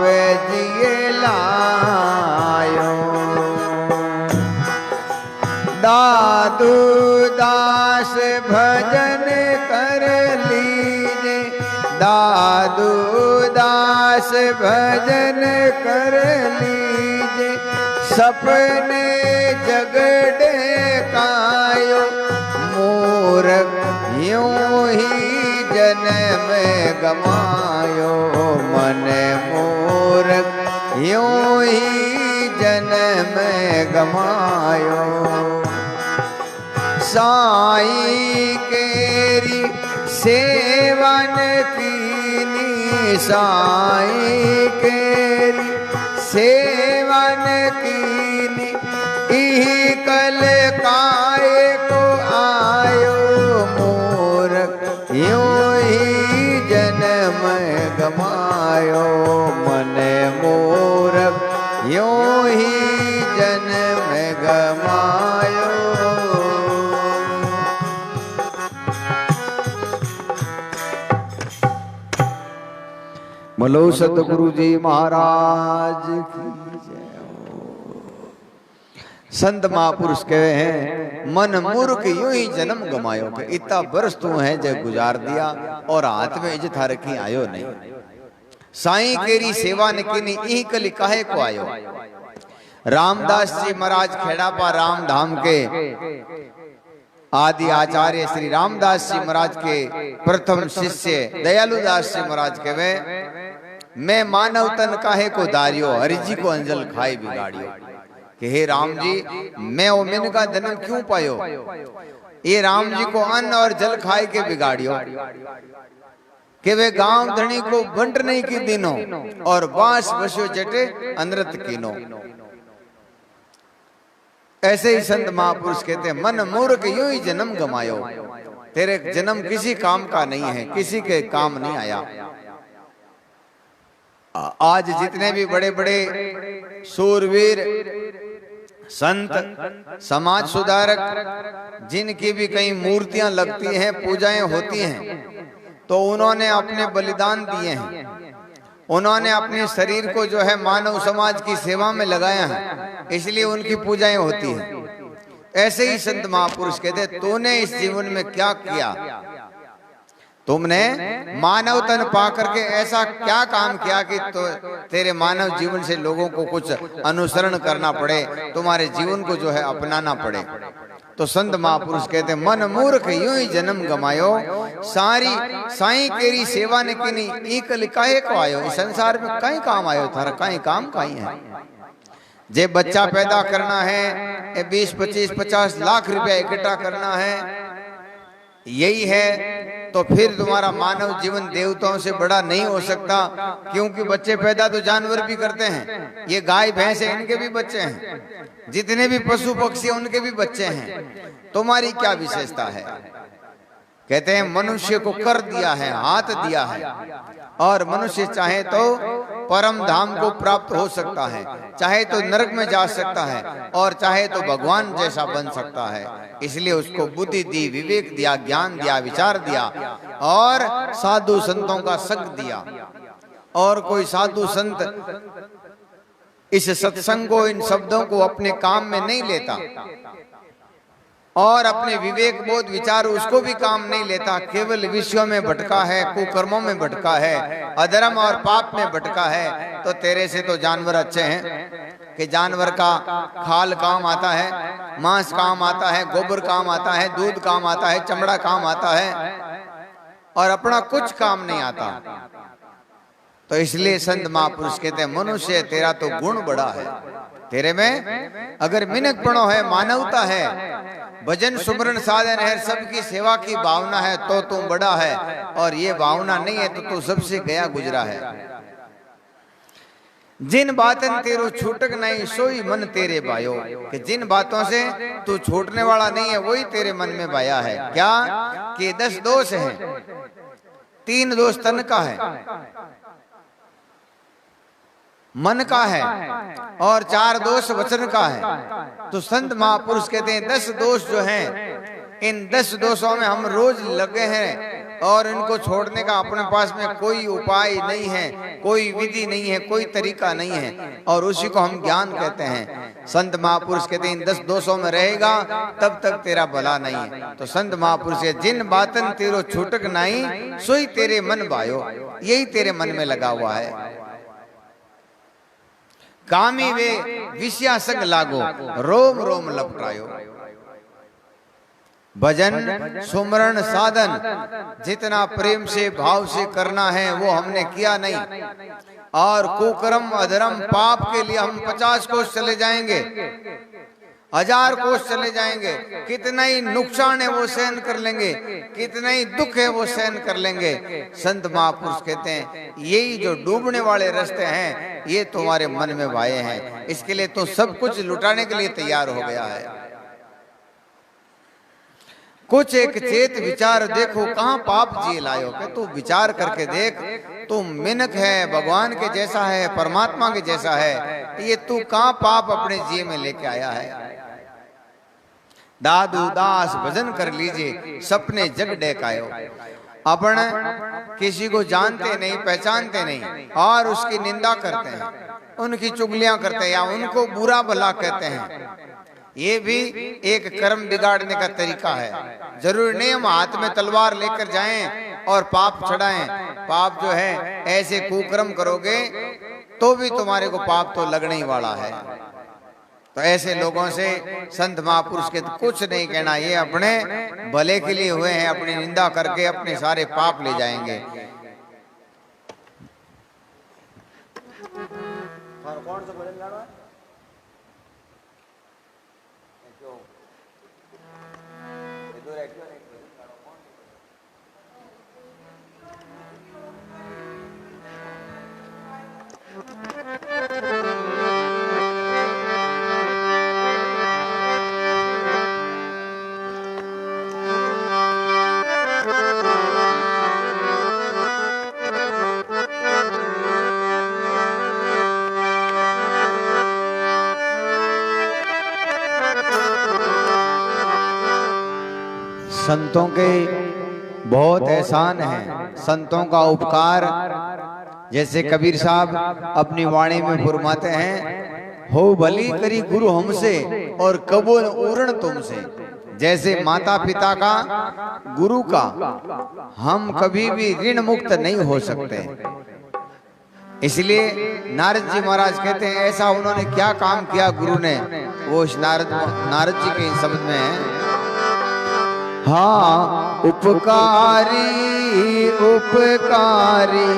जिए लायो। दादू दास भजन कर लीजे, दादू दास भजन कर लीजे। सपने जगड़े कायो मूर्ख यूं ही जन्म गमायो। मन मूर्ख यूं ही जन्म गमायो। साईं केरी सेवन कीनी, साईं केरी सेवन कीनी। इही कल काए को आयो मूर्ख यूं ही जन्म गमायो। मन मूर्ख यूं ही जन्म गमायो। बोलो सतगुरु जी महाराज की जय हो। संत महापुरुष कहे हैं मन मूर्ख यूं ही जन्म गमायो। के इतना बरस तू है जय गुजार दिया और हाथ में इज्जत रखी आयो नहीं। साईं केरी सेवा ने कीनी इही कली काहे को आयो। रामदास जी महाराज खेड़ापा राम धाम के आदि आचार्य श्री रामदास जी महाराज के प्रथम शिष्य दयालु दास जी महाराज कहे मैं मानव तन काहे को दारियो, हरि जी को अंजल खाए बिगाड़ियो। कि हे राम जी मैं ओ मिन का जन्म क्यों पायो। ये राम जी को अन्न और जल खाए के बिगाड़ियो। कि वे गांव धनी को बंट नहीं की दिनो और बांस बसो जटे अनृत कीनो। ऐसे ही संत महापुरुष कहते हैं मन मूर्ख यूं ही जन्म गमायो। तेरे जन्म किसी काम का नहीं है, किसी के काम नहीं आया। आज जितने भी बड़े बड़े सूरवीर संत समाज सुधारक जिनकी भी कई मूर्तियां लगती हैं, पूजाएं होती हैं, तो उन्होंने अपने बलिदान दिए हैं। उन्होंने अपने शरीर को जो है मानव समाज की सेवा में लगाया है, इसलिए उनकी पूजाएं होती हैं। ऐसे ही संत महापुरुष कहते तूने इस जीवन में क्या किया। तुमने मानव तन पा करके ऐसा क्या काम किया कि तो तेरे मानव जीवन से लोगों को कुछ अनुसरण करना पड़े, तुम्हारे जीवन को जो है अपनाना पड़े। तो संत महापुरुष कहते मन मूर्ख यूं ही जन्म गमायो। सारी साईं केरी सेवा ने कीनी एक लिकाए को आयो। इस संसार में कहीं काम आयो थारा, कहीं काम कहीं है। जे बच्चा पैदा करना है, 20, 25, 50 लाख रुपया इकट्ठा करना है, यही है तो फिर तुम्हारा मानव जीवन देवताओं से बड़ा नहीं हो सकता। क्योंकि बच्चे पैदा तो जानवर भी करते हैं, ये गाय भैंस है इनके भी बच्चे हैं, जितने भी पशु पक्षी हैं उनके भी बच्चे हैं। तुम्हारी क्या विशेषता है। कहते हैं मनुष्य को कर दिया है, हाथ दिया है, और मनुष्य चाहे तो परम धाम को प्राप्त हो सकता है, चाहे तो नरक में जा सकता है, और चाहे तो भगवान जैसा बन सकता है। इसलिए उसको बुद्धि दी, विवेक दिया, ज्ञान दिया, विचार दिया, और साधु संतों का संग दिया। और कोई साधु संत इस सत्संग को, इन शब्दों को अपने काम में नहीं लेता, और अपने विवेक बोध विचार उसको भी काम नहीं लेता, केवल विषयों में भटका है, कुकर्मों में भटका है, अधर्म और पाप में भटका है, तो तेरे से तो जानवर अच्छे हैं कि जानवर का खाल काम आता है, मांस काम आता है, गोबर काम आता है, दूध काम आता है, चमड़ा काम आता है, और अपना कुछ काम नहीं आता। तो इसलिए संत महापुरुष कहते हैं मनुष्य तेरा तो गुण बड़ा है, तेरे में अगर मिनकपणो है, मानवता है, भजन सुमरण साधन है, सबकी सेवा की भावना है, तो तू बड़ा है। और ये भावना नहीं है तो तू सबसे गया गुजरा है। जिन बातन तेरो छूटक नहीं सोई मन तेरे भायो। कि जिन बातों से तू छूटने वाला नहीं है वही तेरे मन में भाया है। क्या कि 10 दोष हैं, 3 दोष तन का है, मन का है और 4 दोष वचन का है। तो संत महापुरुष कहते हैं 10 दोष जो हैं, इन 10 दोषों में हम रोज लगे हैं और इनको छोड़ने का अपने पास में कोई उपाय नहीं है, कोई विधि नहीं है, कोई तरीका नहीं है, और उसी को हम ज्ञान कहते हैं। संत महापुरुष कहते हैं इन 10 दोषों में रहेगा तब तक तेरा भला नहीं है। तो संत महापुरुष है जिन बातन तेरो छूटक नहीं सोई तेरे मन भायो, यही तेरे मन में लगा हुआ है। कामी वे विषया संग लागो, रोम रोम लपटायो। भजन सुमरण साधन जितना प्रेम से भाव से करना है वो हमने किया नहीं, और कुकर्म अधर्म पाप के लिए हम 50 कोस चले जाएंगे, 1000 कोस चले जाएंगे, कितना ही नुकसान है वो सहन कर लेंगे, कितना ही दुख है वो सहन कर लेंगे। संत महापुरुष कहते हैं यही जो डूबने वाले रास्ते हैं ये तुम्हारे मन में भाए हैं, इसके लिए तो सब कुछ लुटाने के लिए तैयार हो गया है। कुछ एक चेत विचार देखो कहाँ पाप जी लायो, कि तू विचार करके देख, तू मिनक है, भगवान के जैसा है, परमात्मा के जैसा है, ये तू कहाँ पाप अपने जी में लेके आया है। दादू दास भजन कर लीजिए सपने जग डेकायो। अपन किसी को जानते नहीं, पहचानते नहीं और उसकी निंदा करते हैं, उनकी चुगलियां करते हैं या उनको बुरा भला कहते हैं, ये भी एक कर्म बिगाड़ने का तरीका है। जरूरी नहीं हम हाथ में तलवार लेकर जाएं और पाप चढ़ाएं। पाप जो है ऐसे कुकर्म करोगे तो भी तुम्हारे को पाप तो लगने ही वाला है। तो ऐसे लोगों से संत महापुरुष के कुछ नहीं कहना, ये अपने भले के लिए हुए हैं, अपनी निंदा करके अपने सारे पाप ले जाएंगे। कौन सा भजन गाना है? संतों के बहुत एहसान है, संतों का उपकार। जैसे कबीर साहब अपनी वाणी में फरमाते हैं, हो भली करी गुरु हमसे और कबो न उरण तुमसे। जैसे माता पिता का, गुरु का हम कभी भी ऋण मुक्त नहीं हो सकते। इसलिए नारद जी महाराज कहते हैं ऐसा उन्होंने क्या काम किया गुरु ने, वो नारद जी के इन शब्द में है, हाँ उपकारी उपकारी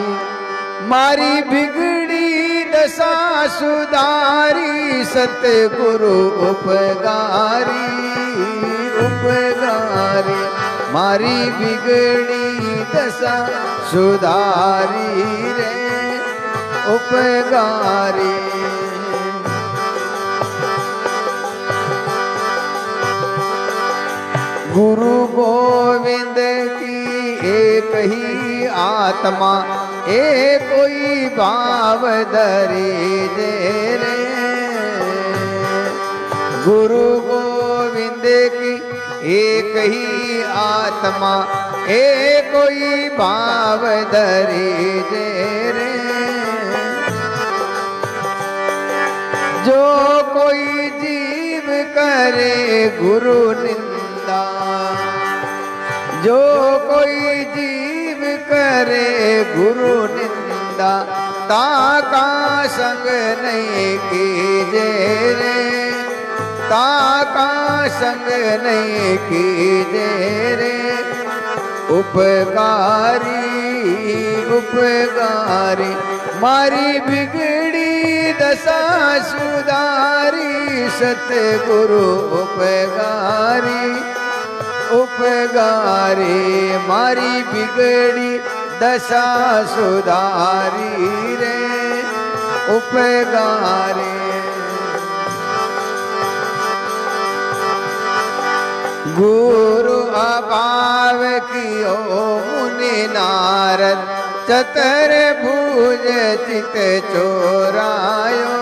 मारी बिगड़ी दशा सुधारी, सतगुरु उपकारी उपकारी मारी बिगड़ी दशा सुधारी रे उपकारी। गुरु गोविंद की एक ही आत्मा, एक कोई भाव धरी दे रे। गुरु गोविंद की एक ही आत्मा, एक कोई भाव धरी दे रे। जो कोई जीव करे गुरु निंदा, जो कोई जीव करे गुरु निंदा, ताका संग नहीं कीजे रे, ताका संग नहीं कीजे रे। उपकारी उपकारी मारी बिगड़ी दशा सुधारी, सतगुरु उपकारी उपकारी मारी बिगड़ी दशा सुधारी रे उपकारी। गुरु अभाव कियो मुनि नारद, चतुर्भुज चित चोरायो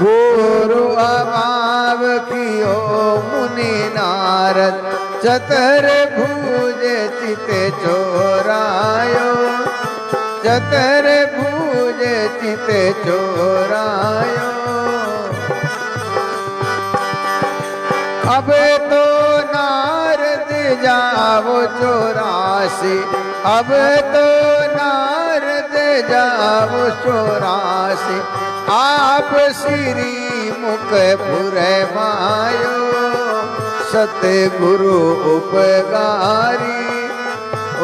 गुरु अभाव कियो मुनि नारद चतुर्भुज चित चोरायो चतुर्भुज चित चोरायो अब तो नारद जाओ 84 अब तो नारद जाओ 84 आप श्री मुख पुरमायो सतगुरु उपगारी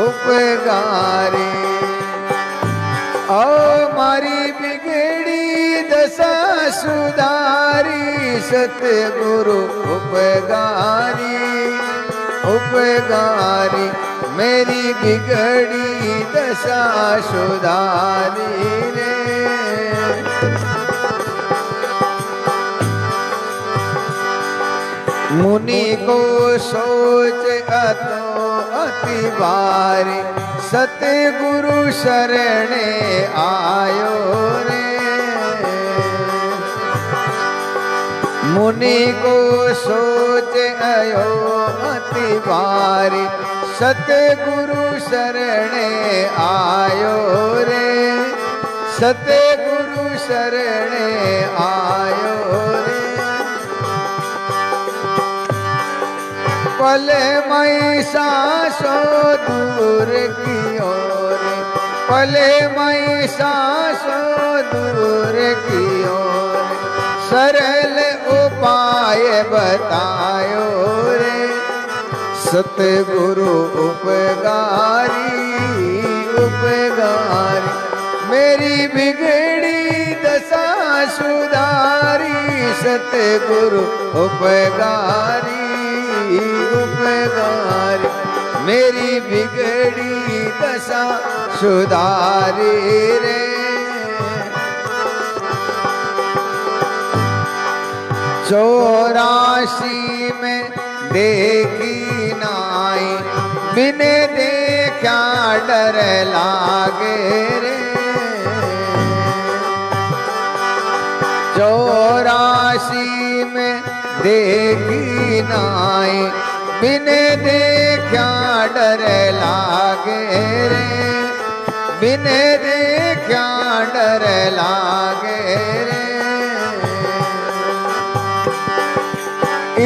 उपगारी ओ मारी बिगड़ी दशा सुधारी सतगुरु उपगारी उपगारी मेरी बिगड़ी दशा सुधारी रे मुनि को सोच अतो अति भारी सतगुरु शरणे आयो रे मुनि को सोच आयो अति भारी सतगुरु शरणे आयो रे सतगुरु शरणे आयो रे पल मई सांसो दूर कियो रे पल मई सांसो दूर कियो रे सरल उपाय बतायो रे सतगुरु उपगारी उपगारी मेरी बिगड़ी दशा सुधारी सतगुरु उपगारी उपगारी मेरी बिगड़ी दशा सुधारी रे 84 में देखी नाई बिन देखा डर लागे रे 84 में देखी नाई बिन देखा डर लागे रे बिन देखा डर लागे रे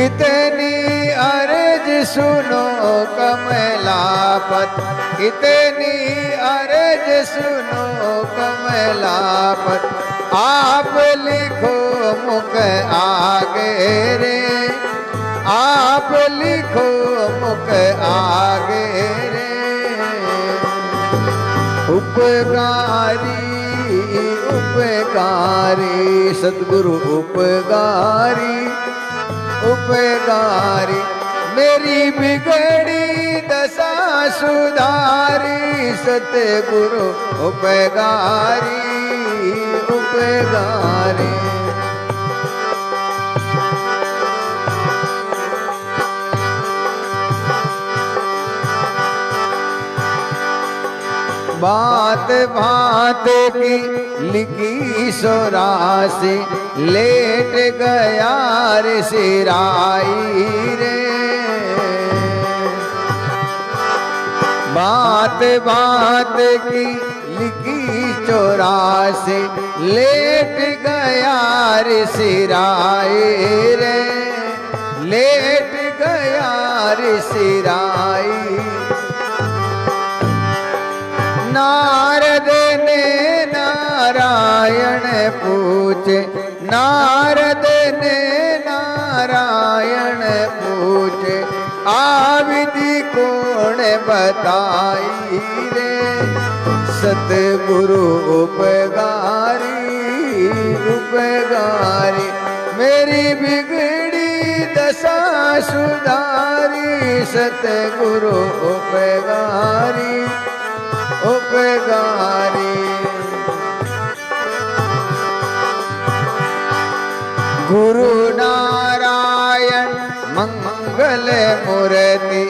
इतनी अर्ज सुनो कमलापत इतनी अर्ज सुनो कमलापत आप लिखो मुख आगे रे आप लिखो मुख आगे रे उपगारी उपगारी सतगुरु उपगारी उपगारी मेरी बिगड़ी दशा सुधारी सतगुरु उपगारी उपगारी बात बात की लिखी 84 लेट गया रे सिराई रे बात बात की लिखी 84 लेट गया रे सिराई रे लेट गया रे सिराई नारद ने नारायण पूछे नारद ने नारायण पूछे आविधि कौन बताई रे सतगुरु उपगारी उपगारी मेरी बिगड़ी दशा सुधारी सतगुरु उपगारी उपगारी गुरु नारायण मंगल मूर्ति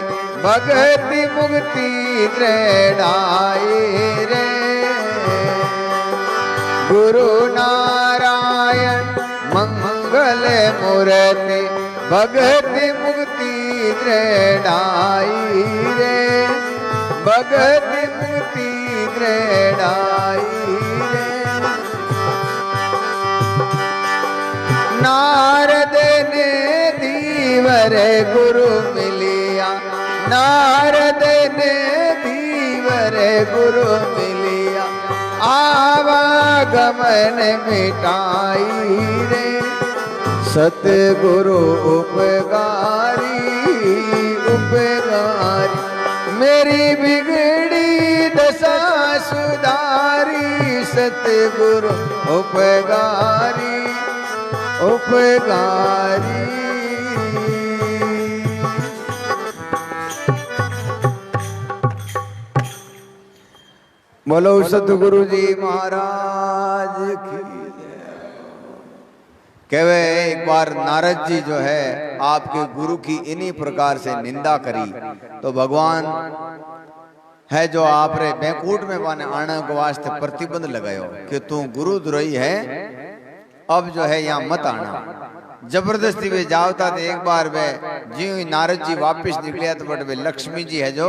भगति मुक्ति दृढ़ाई रे। गुरु नारायण मंगल मूर्ति भगति मुक्ति दृढ़ाई रे। भगति मुक्ति दृढ़ाई रे। नारद ने धीवर गुरु मिलिया। नारद ने धीवर गुरु मिलिया। आवागमन मिटाई रे। सतगुरु उपकारी उपकारी मेरी बिगड़ी दशा सुधारी। सतगुरु उपकारी उपकारी। बोलो सतगुरु जी महाराज की। कहवे एक बार नारद जी जो है आपके गुरु की इन्हीं प्रकार से निंदा करी तो भगवान है जो आप रे बैकूट में पाने आने को वास्ते प्रतिबंध लगायो कि तू गुरु द्रोही है, अब जो है यहाँ मत आना। जबरदस्ती वे जावता थे। एक बार वे जी नारद जी वापिस निकले तो बट वे लक्ष्मी जी है जो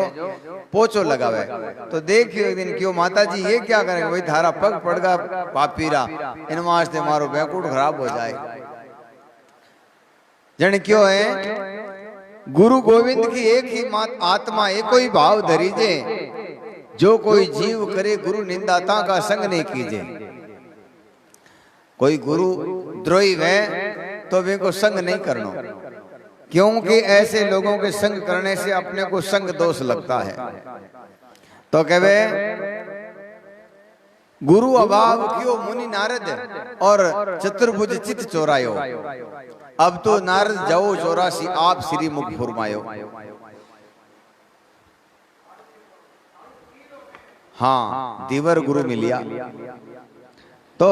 पोछो लगावे तो देखियो एक दिन क्यों माता जी ये क्या करेंगे, वही थारा पग पड़गा पापीरा इन वास्ते मारो बैकुंठ खराब हो जाए। जन क्यों है गुरु गोविंद की एक ही आत्मा एक ही भाव धरी जे। जो कोई जीव करे गुरु निंदाता का संग नहीं कीजे। कोई गुरु द्रोही है तो वे को संग नहीं करना, क्योंकि ऐसे लोगों के संग करने से अपने को संग दोष लगता है। तो कहवे गुरु अभाव क्यों मुनि नारद और चतुर्भुज चित चोरायो। अब तो नारद जाओ 84 आप श्री मुख फुरमायो। हाँ दीवर गुरु मिलिया तो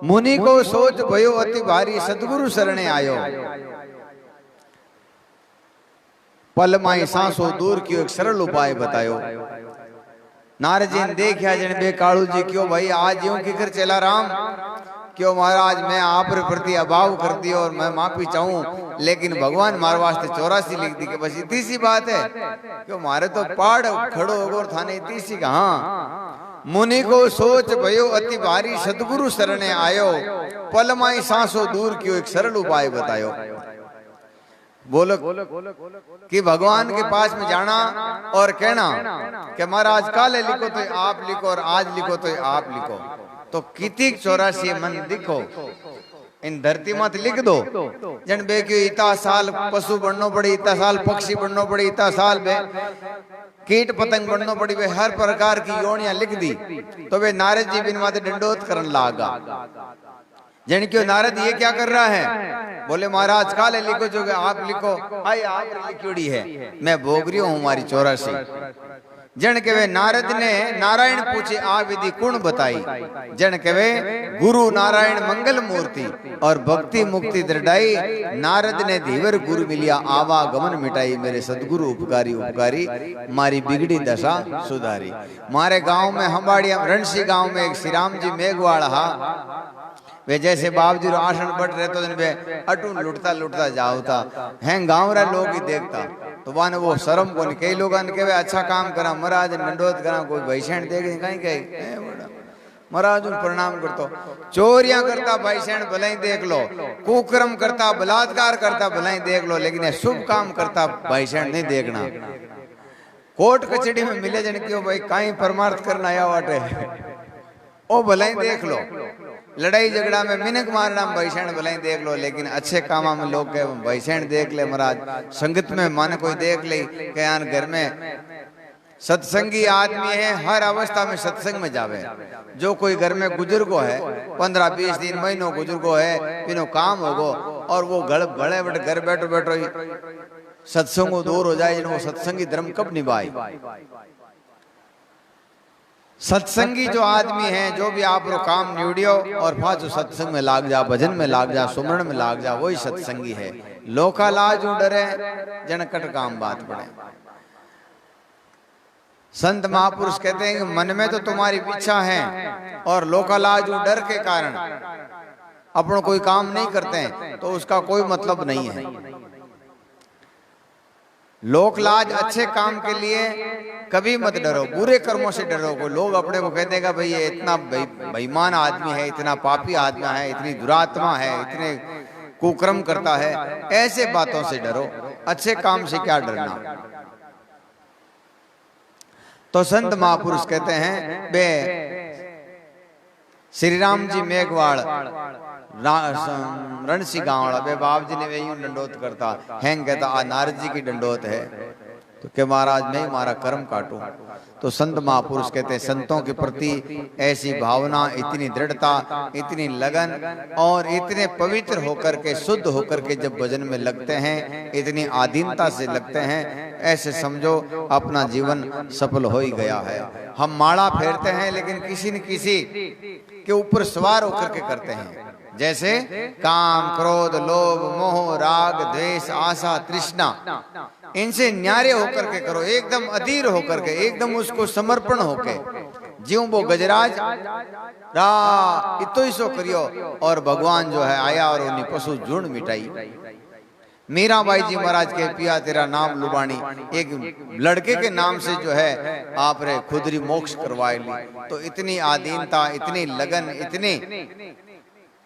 मुनि को सोच भयो अति भारी सदगुरु शरणे आयो। पल माई सांसो दूर क्यों एक सरल उपाय बतायो। नारद जी ने देखा जन बे कालू जी क्यों भाई आज यूं की कर चला राम, क्यों महाराज मैं आप प्रति अभाव कर दिया और मैं माफी चाहूं, लेकिन भगवान मारे वास्ते 84 लिख दी कि बस इतनी सी बात है। क्यों मारे तो पहाड़ खड़ो होगो थाने इतनी सी का। हाँ मुनि को सोच भयो अति भारी सदगुरु शरणे आयो। पल माई सांसो दूर क्यों एक सरल उपाय बतायो। बोलो कि भगवान के पास में जाना और कहना कि महाराज काले लिखो तो आप लिखो और आज लिखो तो आप लिखो। तो कितिक 84 मन दिखो इन धरती मत लिख दो। जन बे क्यों इतना साल पशु बनना पड़े, इतना साल पक्षी बनना पड़े, इतना साल बे कीट पतंग बनना पड़ी, वे हर प्रकार की योनियां लिख दी। तो वे नारद जी बिन माते दंडोत करने लागा। जन क्यों नारद ये क्या कर रहा है। बोले महाराज काले लिखो जो आप लिखो। आई आप लिखोड़ी है मैं भोग रही हूं हमारी 84। जन कहे नारद ने नारायण पूछे आ विधि कुण बताई। जन कहे गुरु नारायण मंगल मूर्ति और भक्ति मुक्ति दृढ़ाई। नारद ने धीवर गुरु मिलिया आवागमन मिटाई। मेरे सदगुरु उपकारी उपकारी मारी बिगड़ी दशा सुधारी। मारे गांव में हमाड़िया रणसी गांव में एक श्री राम जी मेघवाड़ हा। वे जैसे बाबजी आसन बट रहे तो वे अटून लुटता लुटता जाओता हैं गाँव रा लोग ही देखता तो वाने वो शर्म को नहीं। कई लोग के अच्छा काम करा महाराज दंडोत करा, कोई भैषण देख कहीं कहीं महाराज प्रणाम करतो। चोरियां करता भैषण भलाई देख लो, कुकर्म करता बलात्कार करता भलाई देख लो, लेकिन ये शुभ काम करता भैषण नहीं देखना। कोर्ट कचहरी में मिले जन क्यों भाई कहीं परमार्थ करना आया वाटे ओ भलाई देख लो। लड़ाई झगड़ा में मिनक मारना भैषण भलाई देख लो, लेकिन अच्छे कामा में लोग के भैषण देख ले महाराज। संगत में मन कोई देख ले के यार घर में सत्संगी आदमी है, हर अवस्था में सत्संग में जावे। जो कोई घर में बुजुर्गो है 15-20 दिन महीनों बुजुर्गो है बिनो काम होगो और वो घड़े बट घर बैठो बैठो सत्संगो दूर हो जाए, वो सत्संगी धर्म कब निभाए। सत्संगी जो आदमी है, जो भी आप रो काम निवड़ियो और फाचो सत्संग में लाग जा, भजन में लाग जा, सुमरण में लाग जा, वही सत्संगी है। लोका लाज डरे जन कट काम बात पड़े। संत महापुरुष कहते हैं कि मन में तो तुम्हारी इच्छा है और लोका लाज डर के कारण अपना कोई काम नहीं करते हैं, तो उसका कोई मतलब नहीं है। लोक लाज अच्छे काम के लिए कभी मत डरो, बुरे कर्मों से डरो। को लोग अपने को कह देगा भाई ये इतना बेईमान आदमी है, इतना पापी आदमी है, इतनी दुरात्मा है, इतने कुकर्म करता है, ऐसे बातों से डरो, अच्छे काम से क्या डरना। तो संत महापुरुष कहते हैं बे श्री राम जी मेघवाड़ रणसी गाँव बे बाप जी ने वे यूं डंडोत करता हैंग कहता आ नारद जी की डंडोत है, तो के महाराज मैं हमारा कर्म काटूं। तो संत महापुरुष कहते हैं संतों के प्रति ऐसी भावना, इतनी दृढ़ता, इतनी लगन और इतने पवित्र होकर के, शुद्ध होकर के जब भजन में लगते हैं, इतनी आधीनता से लगते हैं, ऐसे समझो अपना जीवन सफल हो ही गया है। हम माला फेरते हैं लेकिन किसी न किसी के ऊपर सवार होकर के करते हैं, जैसे काम, क्रोध, लोभ, मोह, राग, द्वेष, आशा, तृष्णा, इनसे न्यारे होकर के करो, एकदम अधीर होकर के, एकदम उसको समर्पण होके ज्यों वो गजराज रा इतो ही सो करियो। और भगवान जो है आया और उन्हें पशु झुंड मिटाई। मीराबाई जी महाराज के पिया तेरा नाम लुबानी, एक लड़के के नाम से जो है आप रे खुदरी मोक्ष करवाए ली। तो इतनी आधीनता, इतनी लगन, इतनी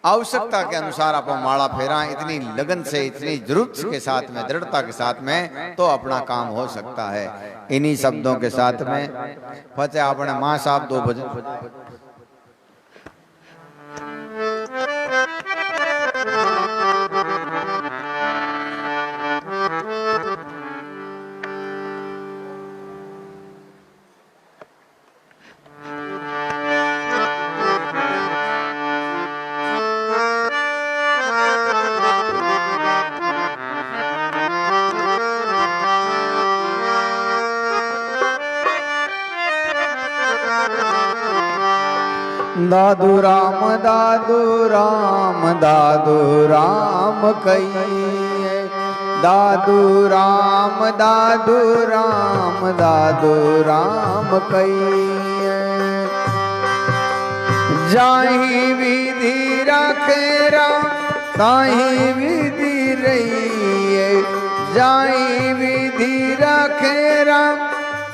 आवश्यकता के अनुसार आप माला फेराएं, इतनी लगन से, इतनी जरूरत के साथ में, दृढ़ता के साथ में, तो अपना काम हो सकता है। इन्हीं शब्दों के साथ में फतेह आपने मां साहब दो भजन दादू राम दादू राम दादू राम कहिए, दादू राम दादू राम दादू राम कहिए। जाहि विधि रखे राम ताहि विधि रहिए, जाहि विधि रखे राम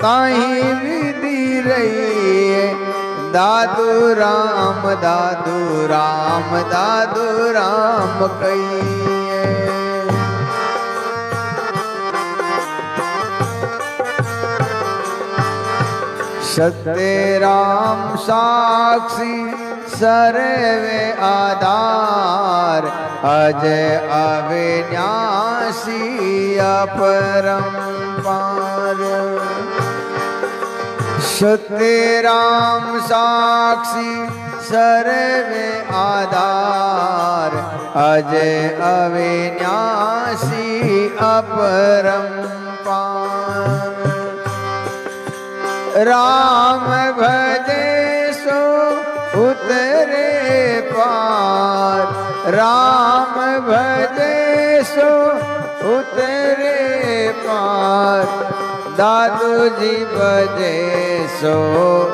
ताहि विधि रहिए। दादू राम दादू राम दादू राम कहिए। सत्य राम साक्षी सर्वे आधार, अजय अविनाशी अपरंपार। सत्य राम साक्षी सर्वे आधार, अजय अविनाशी अपरंपार। राम भजे सो उतरे पार, राम भजे सो उतरे पार। दादू जी भजे सो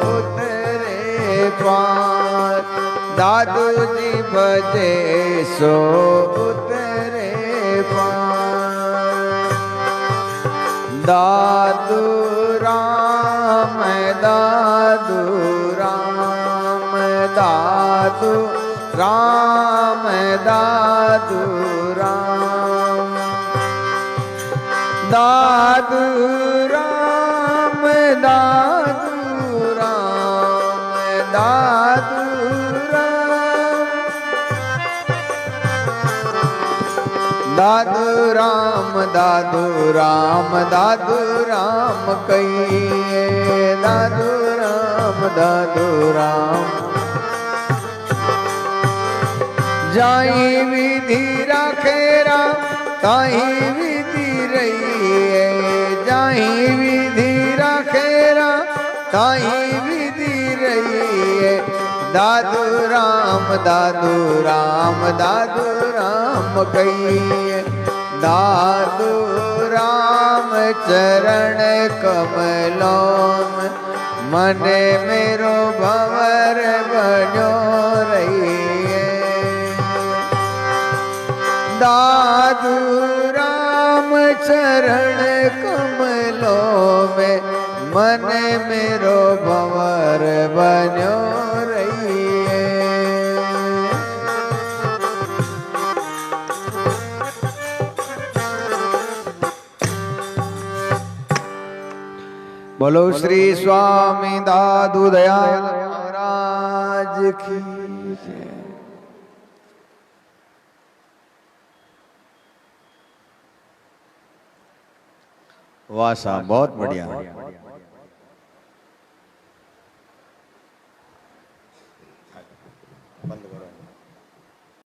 उतरे पार, दादू जी भजे सो उतरे पार। दादू राम दादू राम दादू राम दादू राम। दादू राम दादू राम दादू राम। दादू राम दादू राम दादू राम कहिए, दादू राम दादू राम। जाहि विधि रखे राम ताहि विधि रहिए, जाहि विधि रखे राम ताहि विधि रही है। दादू राम दादू राम दादू राम कहिए। दादू राम चरण कमलों में मने मेरो भंवर बन्यो रही है। दादू राम चरण कमलों में मन मेरो भंवर बन्यो रही है। बोलो श्री स्वामी दादू दयाल महाराज की जय। वाह साहब बहुत बढ़िया।